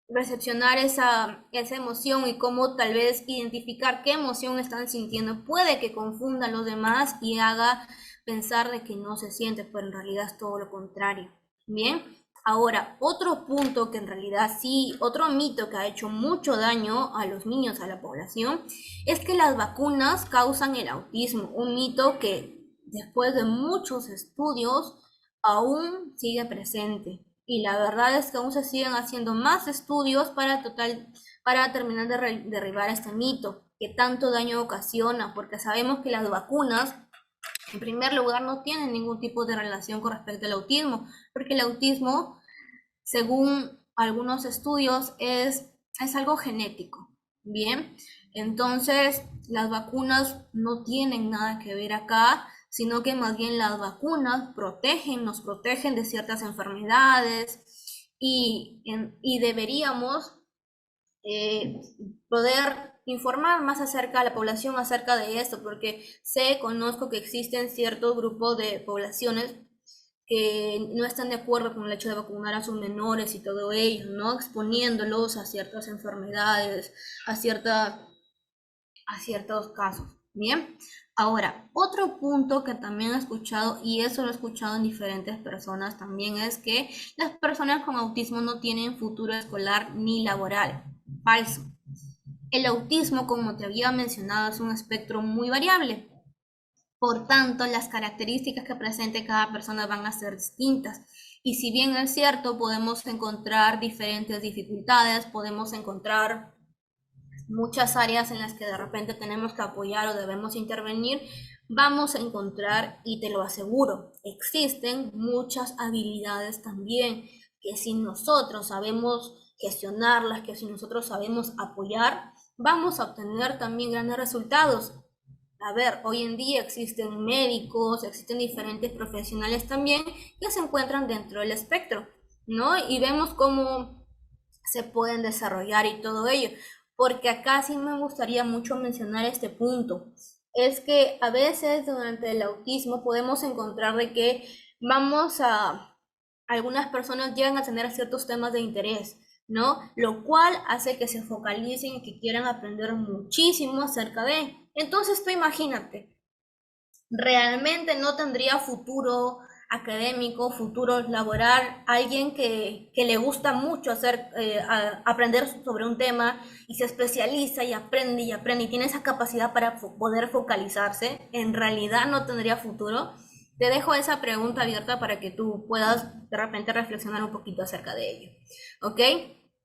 recepcionar esa emoción y cómo tal vez identificar qué emoción están sintiendo puede que confunda a los demás y haga pensar de que no se siente, pero en realidad es todo lo contrario. Bien, ahora otro punto que en realidad sí, otro mito que ha hecho mucho daño a los niños, a la población, es que las vacunas causan el autismo, un mito que después de muchos estudios aún sigue presente. Y la verdad es que aún se siguen haciendo más estudios para terminar de derribar este mito que tanto daño ocasiona, porque sabemos que las vacunas, en primer lugar, no tienen ningún tipo de relación con respecto al autismo, porque el autismo, según algunos estudios, es algo genético. Bien, entonces las vacunas no tienen nada que ver acá, sino que más bien las vacunas nos protegen de ciertas enfermedades y deberíamos poder informar más acerca a la población acerca de esto, porque conozco que existen ciertos grupos de poblaciones que no están de acuerdo con el hecho de vacunar a sus menores y todo ello, ¿no? Exponiéndolos a ciertas enfermedades, a ciertos casos. Bien, ahora, otro punto que también he escuchado, y eso lo he escuchado en diferentes personas también, es que las personas con autismo no tienen futuro escolar ni laboral. Falso. El autismo, como te había mencionado, es un espectro muy variable. Por tanto, las características que presente cada persona van a ser distintas. Y si bien es cierto, podemos encontrar diferentes dificultades, podemos encontrar muchas áreas en las que de repente tenemos que apoyar o debemos intervenir, vamos a encontrar, y te lo aseguro, existen muchas habilidades también que si nosotros sabemos gestionarlas, que si nosotros sabemos apoyar, vamos a obtener también grandes resultados. A ver, hoy en día existen médicos, existen diferentes profesionales también que se encuentran dentro del espectro, ¿no? Y vemos cómo se pueden desarrollar y todo ello. Porque acá sí me gustaría mucho mencionar este punto. Es que a veces durante el autismo podemos encontrar de que vamos a, algunas personas llegan a tener ciertos temas de interés, ¿no? Lo cual hace que se focalicen y que quieran aprender muchísimo acerca de. Entonces tú imagínate, realmente no tendría futuro académico, futuro laboral, alguien que le gusta mucho aprender sobre un tema y se especializa y aprende y tiene esa capacidad para poder focalizarse, en realidad no tendría futuro. Te dejo esa pregunta abierta para que tú puedas de repente reflexionar un poquito acerca de ello. ¿Ok?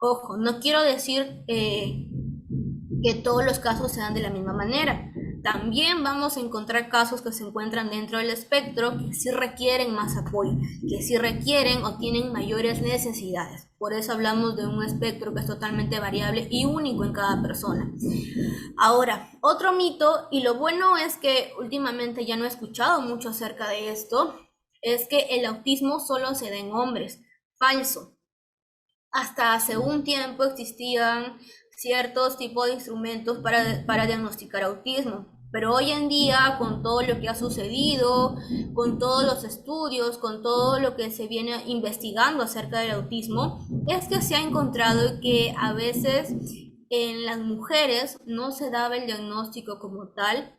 Ojo, no quiero decir que todos los casos se dan de la misma manera. También vamos a encontrar casos que se encuentran dentro del espectro que sí requieren más apoyo, que sí requieren o tienen mayores necesidades. Por eso hablamos de un espectro que es totalmente variable y único en cada persona. Ahora, otro mito, y lo bueno es que últimamente ya no he escuchado mucho acerca de esto, es que el autismo solo se da en hombres. Falso. Hasta hace un tiempo existían ciertos tipos de instrumentos para diagnosticar autismo, pero hoy en día, con todo lo que ha sucedido, con todos los estudios, con todo lo que se viene investigando acerca del autismo, es que se ha encontrado que a veces en las mujeres no se daba el diagnóstico como tal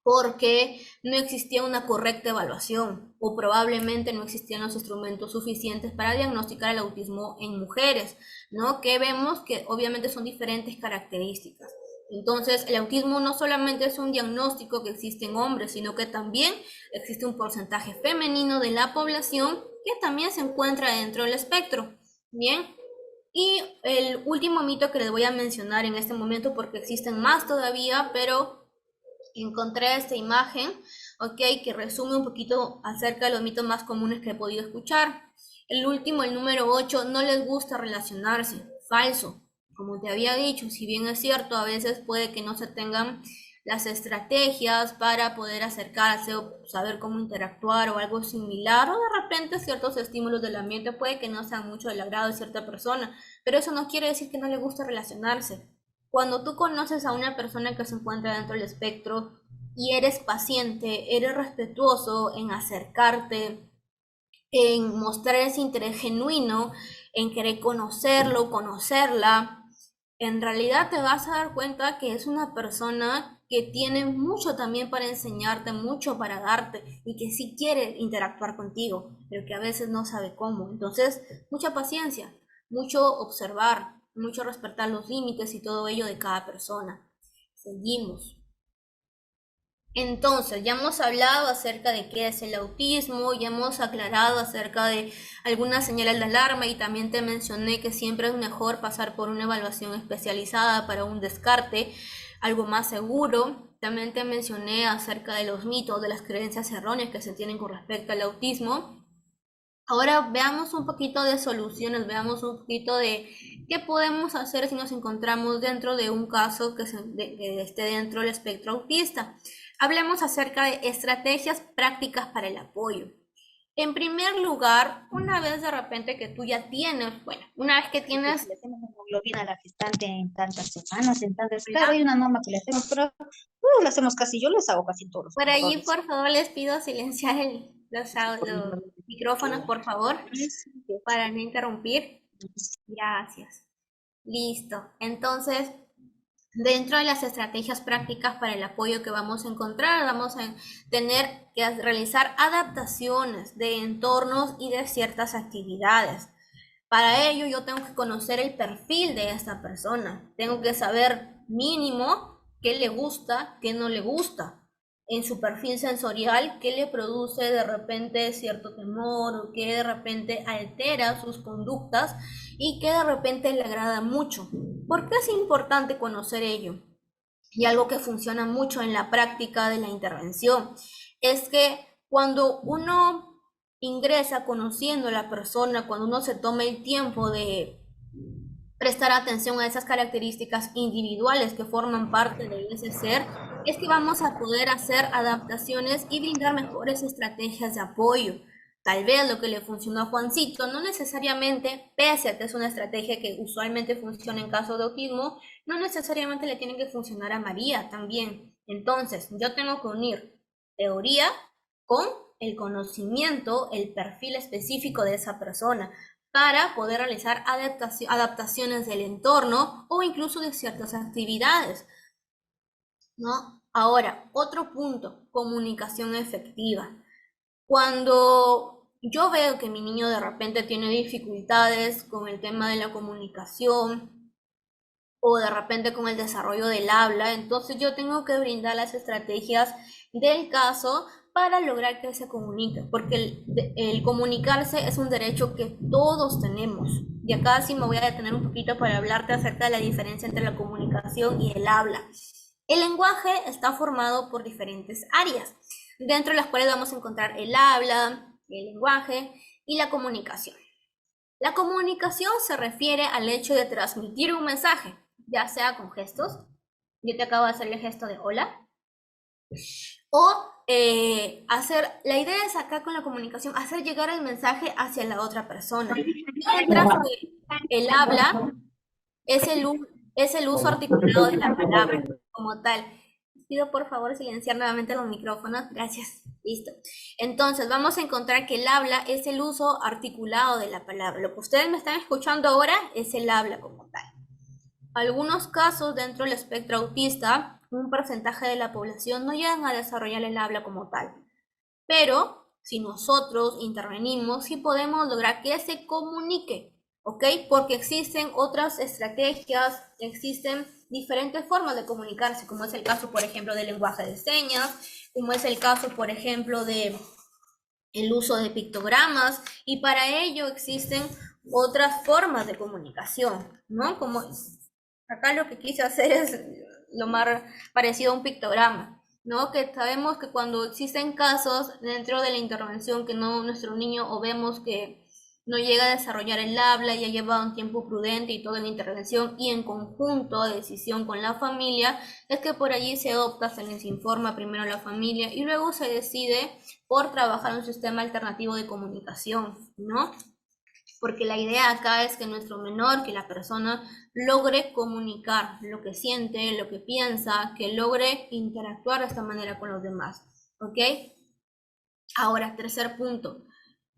porque no existía una correcta evaluación o probablemente no existían los instrumentos suficientes para diagnosticar el autismo en mujeres, ¿no? Que vemos que obviamente son diferentes características. Entonces, el autismo no solamente es un diagnóstico que existe en hombres, sino que también existe un porcentaje femenino de la población que también se encuentra dentro del espectro. Bien, y el último mito que les voy a mencionar en este momento, porque existen más todavía, pero encontré esta imagen, ok, que resume un poquito acerca de los mitos más comunes que he podido escuchar. El último, el número 8, no les gusta relacionarse. Falso. Como te había dicho, si bien es cierto, a veces puede que no se tengan las estrategias para poder acercarse o saber cómo interactuar o algo similar, o de repente ciertos estímulos del ambiente puede que no sean mucho del agrado de cierta persona, pero eso no quiere decir que no le guste relacionarse. Cuando tú conoces a una persona que se encuentra dentro del espectro y eres paciente, eres respetuoso en acercarte, en mostrar ese interés genuino, en querer conocerlo, conocerla, en realidad te vas a dar cuenta que es una persona que tiene mucho también para enseñarte, mucho para darte y que sí quiere interactuar contigo, pero que a veces no sabe cómo. Entonces, mucha paciencia, mucho observar, mucho respetar los límites y todo ello de cada persona. Seguimos. Entonces, ya hemos hablado acerca de qué es el autismo, ya hemos aclarado acerca de algunas señales de alarma y también te mencioné que siempre es mejor pasar por una evaluación especializada para un descarte, algo más seguro. También te mencioné acerca de los mitos, de las creencias erróneas que se tienen con respecto al autismo. Ahora veamos un poquito de soluciones, veamos un poquito de qué podemos hacer si nos encontramos dentro de un caso que esté dentro del espectro autista. Hablemos acerca de estrategias prácticas para el apoyo. En primer lugar, una vez de repente que tú ya tienes, bueno, una vez que tienes... Le hacemos hemoglobina a la gestante en tantas semanas, en tantas... Claro, hay una norma que le hacemos, pero lo hacemos casi, yo les hago casi todos los Por allí, controles. por favor, les pido silenciar los micrófonos, por favor, para no interrumpir. Gracias. Listo. Entonces, dentro de las estrategias prácticas para el apoyo que vamos a encontrar, vamos a tener que realizar adaptaciones de entornos y de ciertas actividades. Para ello yo tengo que conocer el perfil de esta persona, tengo que saber mínimo qué le gusta, qué no le gusta, en su perfil sensorial, qué le produce de repente cierto temor o qué de repente altera sus conductas y qué de repente le agrada mucho. ¿Por qué es importante conocer ello? Y algo que funciona mucho en la práctica de la intervención es que cuando uno ingresa conociendo a la persona, cuando uno se toma el tiempo de prestar atención a esas características individuales que forman parte de ese ser, es que vamos a poder hacer adaptaciones y brindar mejores estrategias de apoyo. Tal vez lo que le funcionó a Juancito no necesariamente, pese a que es una estrategia que usualmente funciona en caso de autismo, no necesariamente le tiene que funcionar a María también. Entonces, yo tengo que unir teoría con el conocimiento, el perfil específico de esa persona, para poder realizar adaptaciones del entorno o incluso de ciertas actividades, ¿no? Ahora, otro punto, comunicación efectiva. Cuando yo veo que mi niño de repente tiene dificultades con el tema de la comunicación o de repente con el desarrollo del habla, entonces yo tengo que brindar las estrategias del caso para lograr que se comunique, porque el comunicarse es un derecho que todos tenemos. Y acá sí me voy a detener un poquito para hablarte acerca de la diferencia entre la comunicación y el habla. El lenguaje está formado por diferentes áreas, dentro de las cuales vamos a encontrar el habla, el lenguaje y la comunicación. La comunicación se refiere al hecho de transmitir un mensaje, ya sea con gestos, yo te acabo de hacer el gesto de hola, o la idea es acá con la comunicación, hacer llegar el mensaje hacia la otra persona. En el caso del habla, es el uso articulado de la palabra como tal. Pido por favor silenciar nuevamente los micrófonos, gracias, listo. Entonces vamos a encontrar que el habla es el uso articulado de la palabra. Lo que ustedes me están escuchando ahora es el habla como tal. Algunos casos dentro del espectro autista, un porcentaje de la población no llegan a desarrollar el habla como tal. Pero si nosotros intervenimos, sí podemos lograr que se comunique, ¿ok? Porque existen otras estrategias, existen diferentes formas de comunicarse, como es el caso, por ejemplo, del lenguaje de señas, como es el caso, por ejemplo, de el uso de pictogramas, y para ello existen otras formas de comunicación, ¿no? Como acá lo que quise hacer es lo más parecido a un pictograma, ¿no? Que sabemos que cuando existen casos dentro de la intervención que nuestro niño o vemos que no llega a desarrollar el habla y ha llevado un tiempo prudente y toda la intervención y en conjunto de decisión con la familia, es que por allí se opta, se les informa primero a la familia y luego se decide por trabajar un sistema alternativo de comunicación, ¿no? Porque la idea acá es que nuestro menor, que la persona logre comunicar lo que siente, lo que piensa, que logre interactuar de esta manera con los demás, ¿ok? Ahora, tercer punto,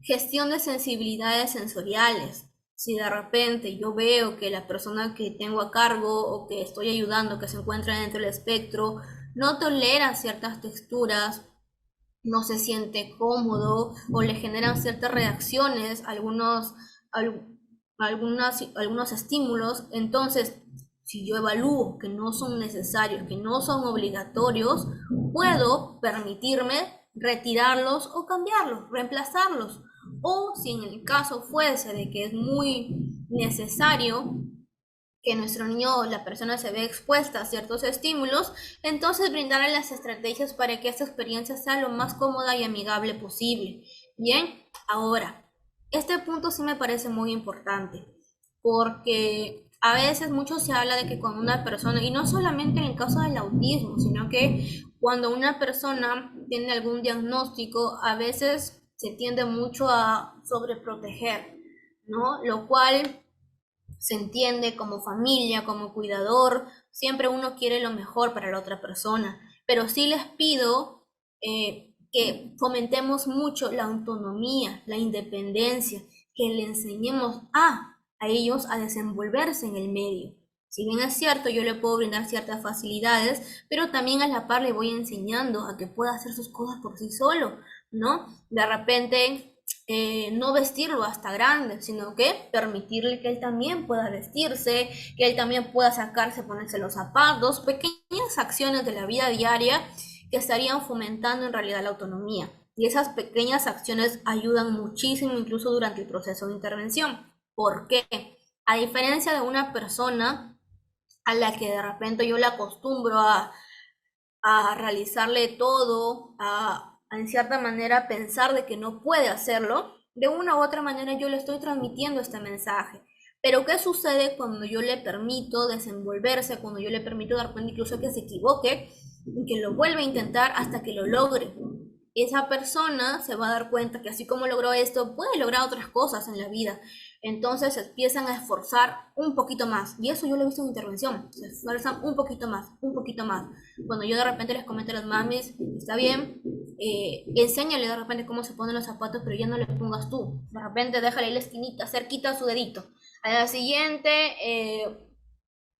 gestión de sensibilidades sensoriales. Si de repente yo veo que la persona que tengo a cargo o que estoy ayudando, que se encuentra dentro del espectro, no tolera ciertas texturas, no se siente cómodo o le generan ciertas reacciones, algunos estímulos, entonces si yo evalúo que no son necesarios, que no son obligatorios, puedo permitirme retirarlos o cambiarlos, reemplazarlos. O si en el caso fuese de que es muy necesario que nuestro niño o la persona se ve expuesta a ciertos estímulos, entonces brindarle las estrategias para que esta experiencia sea lo más cómoda y amigable posible. Bien, ahora, este punto sí me parece muy importante, porque a veces mucho se habla de que cuando una persona, y no solamente en el caso del autismo, sino que cuando una persona tiene algún diagnóstico, a veces se tiende mucho a sobreproteger, ¿no? Lo cual se entiende como familia, como cuidador, siempre uno quiere lo mejor para la otra persona, pero sí les pido que fomentemos mucho la autonomía, la independencia, que le enseñemos a ellos a desenvolverse en el medio. Si bien es cierto, yo le puedo brindar ciertas facilidades, pero también a la par le voy enseñando a que pueda hacer sus cosas por sí solo, ¿no? De repente no vestirlo hasta grande, sino que permitirle que él también pueda vestirse, que él también pueda sacarse, ponerse los zapatos, pequeñas acciones de la vida diaria que estarían fomentando en realidad la autonomía. Y esas pequeñas acciones ayudan muchísimo incluso durante el proceso de intervención. ¿Por qué? A diferencia de una persona a la que de repente yo le acostumbro a realizarle todo, en cierta manera pensar de que no puede hacerlo, de una u otra manera yo le estoy transmitiendo este mensaje. Pero ¿qué sucede cuando yo le permito desenvolverse, cuando yo le permito dar cuenta incluso que se equivoque y que lo vuelva a intentar hasta que lo logre? Esa persona se va a dar cuenta que así como logró esto, puede lograr otras cosas en la vida. Entonces se empiezan a esforzar un poquito más. Y eso yo lo he visto en intervención. Se esfuerzan un poquito más, un poquito más. Cuando yo de repente les comento a las mamis, está bien, enséñale de repente cómo se ponen los zapatos, pero ya no le pongas tú. De repente déjale ahí la esquinita, cerquita a su dedito. A la siguiente,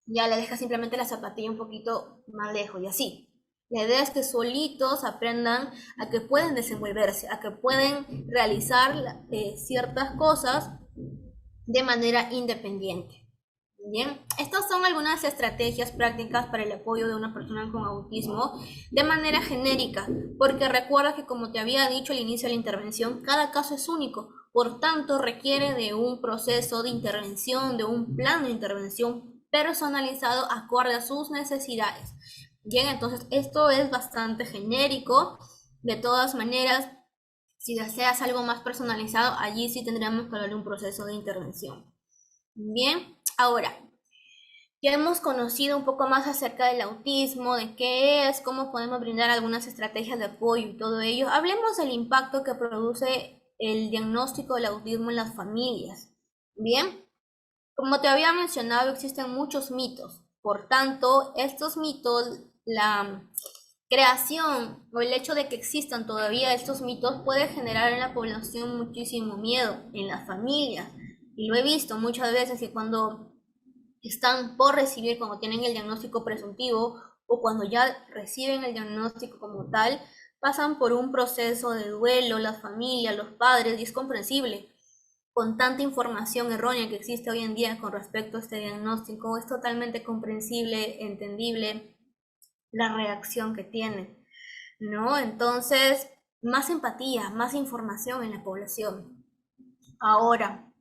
ya le dejas simplemente la zapatilla un poquito más lejos y así. La idea es que solitos aprendan a que pueden desenvolverse, a que pueden realizar ciertas cosas de manera independiente. Bien, estas son algunas estrategias prácticas para el apoyo de una persona con autismo de manera genérica, porque recuerda que como te había dicho al inicio de la intervención, cada caso es único, por tanto requiere de un proceso de intervención, de un plan de intervención personalizado acorde a sus necesidades. Bien, entonces esto es bastante genérico. De todas maneras, si deseas algo más personalizado, allí sí tendríamos que hablar de un proceso de intervención. Bien, ahora, ya hemos conocido un poco más acerca del autismo, de qué es, cómo podemos brindar algunas estrategias de apoyo y todo ello. Hablemos del impacto que produce el diagnóstico del autismo en las familias. Bien, como te había mencionado, existen muchos mitos. Por tanto, estos mitos, la creación o el hecho de que existan todavía estos mitos puede generar en la población muchísimo miedo en las familias. Y lo he visto muchas veces que cuando están por recibir, cuando tienen el diagnóstico presuntivo o cuando ya reciben el diagnóstico como tal, pasan por un proceso de duelo, las familias, los padres, y es comprensible. Con tanta información errónea que existe hoy en día con respecto a este diagnóstico, es totalmente comprensible, entendible la reacción que tienen, ¿no? Entonces, más empatía, más información en la población. Ahora,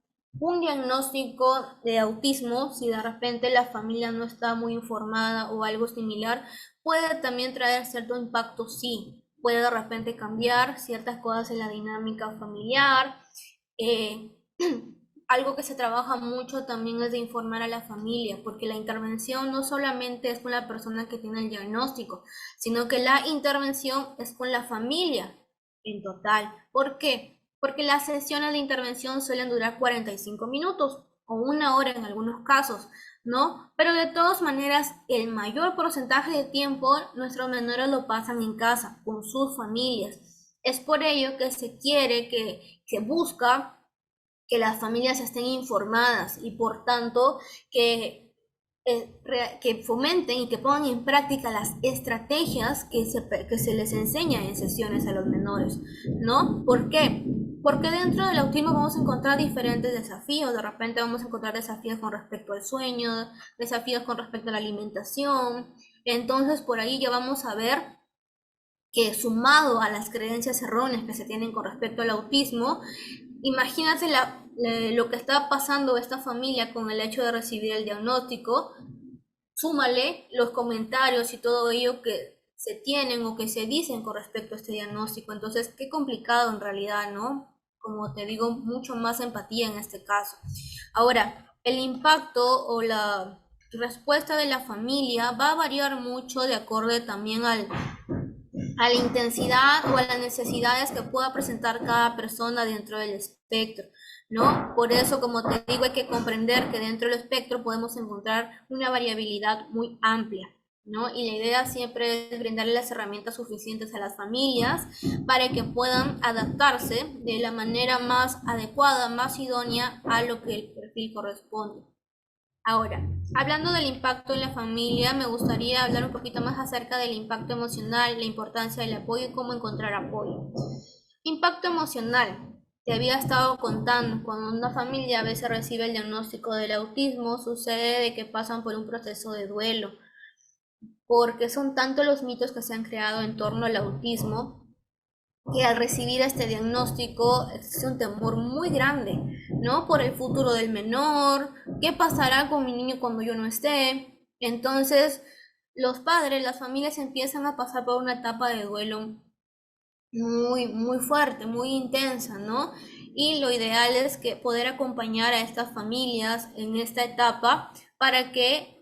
un diagnóstico de autismo, si de repente la familia no está muy informada o algo similar, puede también traer cierto impacto, sí. Puede de repente cambiar ciertas cosas en la dinámica familiar. Algo que se trabaja mucho también es de informar a la familia, porque la intervención no solamente es con la persona que tiene el diagnóstico, sino que la intervención es con la familia en total. ¿Por qué? Porque las sesiones de intervención suelen durar 45 minutos o una hora en algunos casos, ¿no? Pero de todas maneras, el mayor porcentaje de tiempo nuestros menores lo pasan en casa, con sus familias. Es por ello que se quiere, que se busca que las familias estén informadas y por tanto que fomenten y que pongan en práctica las estrategias que se les enseña en sesiones a los menores, ¿no? ¿Por qué? Porque dentro del autismo vamos a encontrar diferentes desafíos. De repente vamos a encontrar desafíos con respecto al sueño, desafíos con respecto a la alimentación. Entonces por ahí ya vamos a ver que sumado a las creencias erróneas que se tienen con respecto al autismo, imagínate lo que está pasando esta familia con el hecho de recibir el diagnóstico, súmale los comentarios y todo ello que se tienen o que se dicen con respecto a este diagnóstico. Entonces, qué complicado en realidad, ¿no? Como te digo, mucho más empatía en este caso. Ahora, el impacto o la respuesta de la familia va a variar mucho de acuerdo también a la intensidad o a las necesidades que pueda presentar cada persona dentro del espectro, ¿no? Por eso, como te digo, hay que comprender que dentro del espectro podemos encontrar una variabilidad muy amplia, ¿no? Y la idea siempre es brindarle las herramientas suficientes a las familias para que puedan adaptarse de la manera más adecuada, más idónea a lo que el perfil corresponde. Ahora, hablando del impacto en la familia, me gustaría hablar un poquito más acerca del impacto emocional, la importancia del apoyo y cómo encontrar apoyo. Impacto emocional. te había estado contando, cuando una familia a veces recibe el diagnóstico del autismo, sucede de que pasan por un proceso de duelo, porque son tantos los mitos que se han creado en torno al autismo que al recibir este diagnóstico existe un temor muy grande, ¿no? Por el futuro del menor, ¿qué pasará con mi niño cuando yo no esté? Entonces, los padres, las familias empiezan a pasar por una etapa de duelo muy fuerte, muy intensa, ¿no? Y lo ideal es que poder acompañar a estas familias en esta etapa para que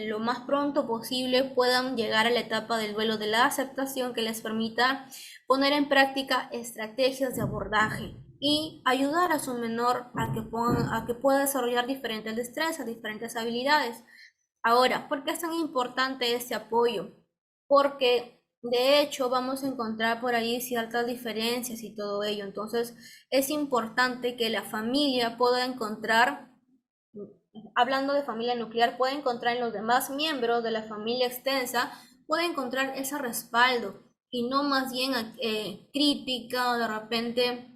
lo más pronto posible puedan llegar a la etapa del duelo de la aceptación que les permita poner en práctica estrategias de abordaje y ayudar a su menor a que pueda desarrollar diferentes destrezas, diferentes habilidades. Ahora, ¿por qué es tan importante este apoyo? Porque de hecho vamos a encontrar por ahí ciertas diferencias y todo ello. Entonces, es importante que la familia pueda encontrar, hablando de familia nuclear, puede encontrar en los demás miembros de la familia extensa, puede encontrar ese respaldo y no más bien crítica o de repente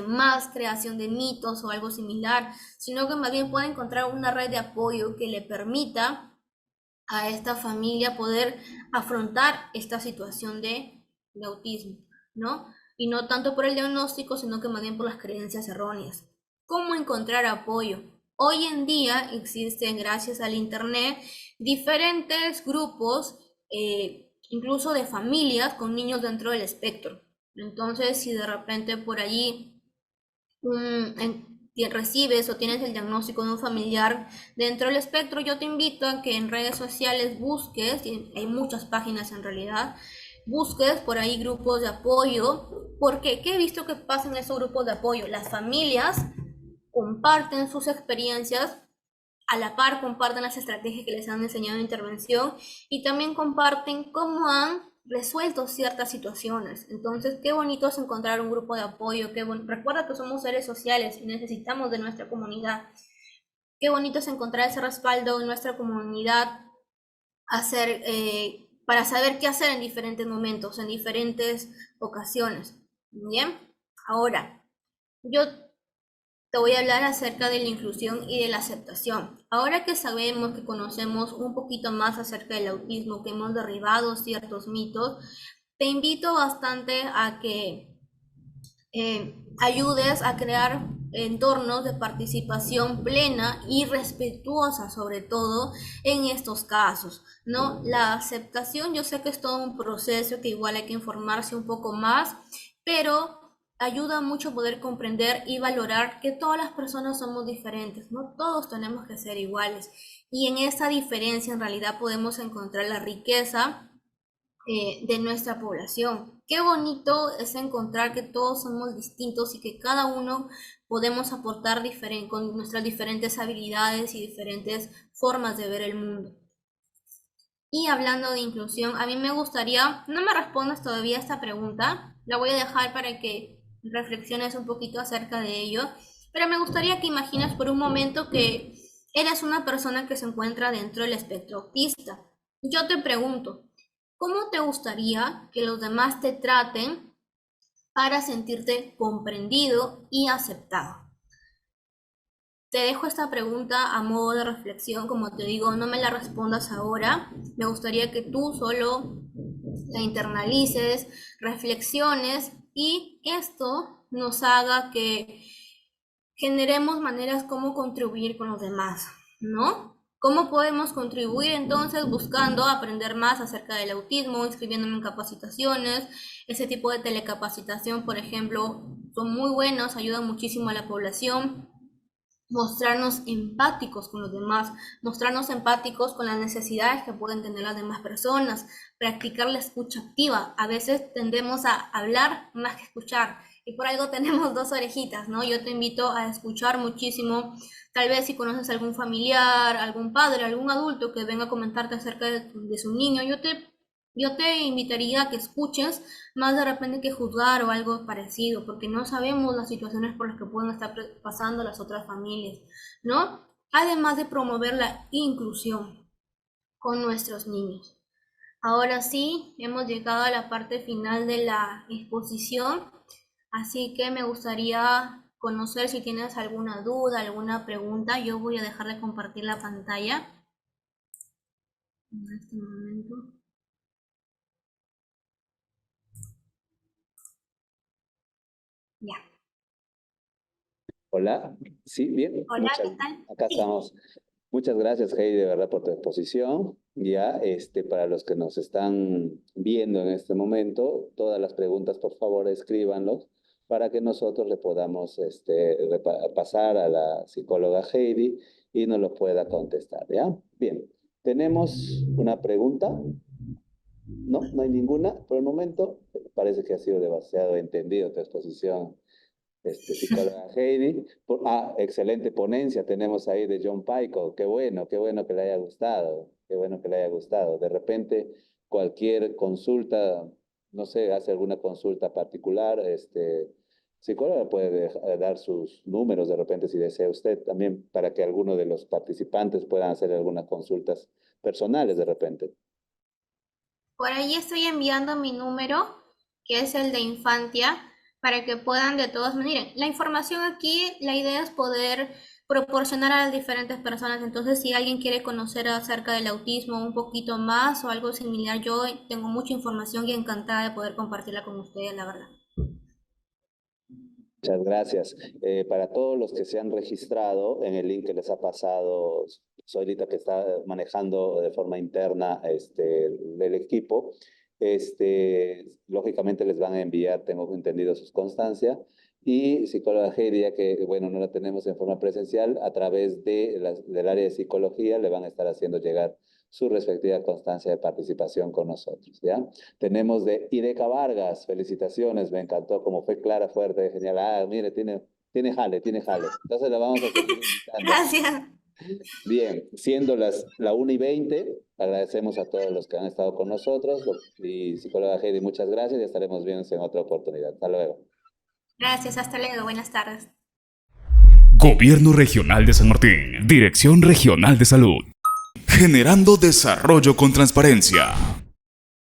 más creación de mitos o algo similar, sino que más bien puede encontrar una red de apoyo que le permita a esta familia poder afrontar esta situación de autismo, ¿no? Y no tanto por el diagnóstico, sino que más bien por las creencias erróneas. ¿Cómo encontrar apoyo? Hoy en día existen, gracias al Internet, diferentes grupos, incluso de familias con niños dentro del espectro. Entonces, si de repente por allí recibes o tienes el diagnóstico de un familiar dentro del espectro, yo te invito a que en redes sociales busques, y hay muchas páginas en realidad, busques por ahí grupos de apoyo, porque ¿qué he visto que pasa en esos grupos de apoyo? Las familias comparten sus experiencias, a la par comparten las estrategias que les han enseñado en intervención y también comparten cómo han resuelto ciertas situaciones. Entonces, qué bonito es encontrar un grupo de apoyo. Recuerda que somos seres sociales y necesitamos de nuestra comunidad. Qué bonito es encontrar ese respaldo en nuestra comunidad para saber qué hacer en diferentes momentos, en diferentes ocasiones. Bien, ahora, yo te voy a hablar acerca de la inclusión y de la aceptación. Ahora que sabemos, que conocemos un poquito más acerca del autismo, que hemos derribado ciertos mitos, te invito bastante a que ayudes a crear entornos de participación plena y respetuosa, sobre todo en estos casos, ¿no? La aceptación, yo sé que es todo un proceso que igual hay que informarse un poco más, pero ayuda mucho poder comprender y valorar que todas las personas somos diferentes, no todos tenemos que ser iguales. Y en esa diferencia en realidad podemos encontrar la riqueza de nuestra población. Qué bonito es encontrar que todos somos distintos y que cada uno podemos aportar con nuestras diferentes habilidades y diferentes formas de ver el mundo. Y hablando de inclusión, a mí me gustaría, no me respondas todavía a esta pregunta, la voy a dejar para que reflexiones un poquito acerca de ello, pero me gustaría que imagines por un momento que eres una persona que se encuentra dentro del espectro autista. Yo te pregunto, ¿cómo te gustaría que los demás te traten para sentirte comprendido y aceptado? Te dejo esta pregunta a modo de reflexión, como te digo, no me la respondas ahora. Me gustaría que tú solo la internalices, reflexiones y esto nos haga que generemos maneras como contribuir con los demás, ¿no? ¿Cómo podemos contribuir entonces? Buscando aprender más acerca del autismo, inscribiéndome en capacitaciones, ese tipo de telecapacitación, por ejemplo, son muy buenos, ayudan muchísimo a la población. Mostrarnos empáticos con los demás, mostrarnos empáticos con las necesidades que pueden tener las demás personas, practicar la escucha activa. A veces tendemos a hablar más que escuchar y por algo tenemos dos orejitas, ¿no? Yo te invito a escuchar muchísimo, tal vez si conoces a algún familiar, algún padre, algún adulto que venga a comentarte acerca de su niño, yo te invitaría a que escuches más de repente que juzgar o algo parecido, porque no sabemos las situaciones por las que pueden estar pasando las otras familias, ¿no? Además de promover la inclusión con nuestros niños. Ahora sí, hemos llegado a la parte final de la exposición. Así que me gustaría conocer si tienes alguna duda, alguna pregunta. Yo voy a dejar de compartir la pantalla en este momento. Ya. Hola, sí, bien. Hola, ¿qué tal? Acá Sí. estamos. Muchas gracias, Heidi, de verdad, por tu exposición. Ya, para los que nos están viendo en este momento, todas las preguntas, por favor, escríbanlos para que nosotros le podamos pasar a la psicóloga Heidi y nos lo pueda contestar, ¿ya? Bien, ¿tenemos una pregunta? No, no hay ninguna por el momento. Parece que ha sido demasiado entendido tu exposición, psicóloga Heidi. Excelente ponencia tenemos ahí de John Paiko. Qué bueno que le haya gustado. Qué bueno que le haya gustado. De repente, cualquier consulta, no sé, hace alguna consulta particular, psicóloga puede dar sus números de repente si desea usted también para que alguno de los participantes puedan hacer algunas consultas personales de repente. Por ahí estoy enviando mi número, que es el de Infantia, para que puedan de todas maneras. La información aquí, la idea es poder proporcionar a las diferentes personas. Entonces, si alguien quiere conocer acerca del autismo un poquito más o algo similar, yo tengo mucha información y encantada de poder compartirla con ustedes, la verdad. Muchas gracias. Para todos los que se han registrado en el link que les ha pasado Solita, que está manejando de forma interna el equipo, lógicamente les van a enviar, tengo entendido, sus constancias. Y psicóloga Heidi, ya que, bueno, no la tenemos en forma presencial, a través del área de psicología le van a estar haciendo llegar su respectiva constancia de participación con nosotros, ¿ya? Tenemos de Ideca Vargas, felicitaciones, me encantó, como fue clara, fuerte, genial. Ah, mire, tiene jale, tiene jale. Entonces la vamos a seguir invitando. Gracias. Bien, siendo la 1:20, agradecemos a todos los que han estado con nosotros. Y psicóloga Heidi, muchas gracias y estaremos viendo en otra oportunidad. Hasta luego. Gracias, hasta luego, buenas tardes. Gobierno Regional de San Martín, Dirección Regional de Salud. Generando desarrollo con transparencia.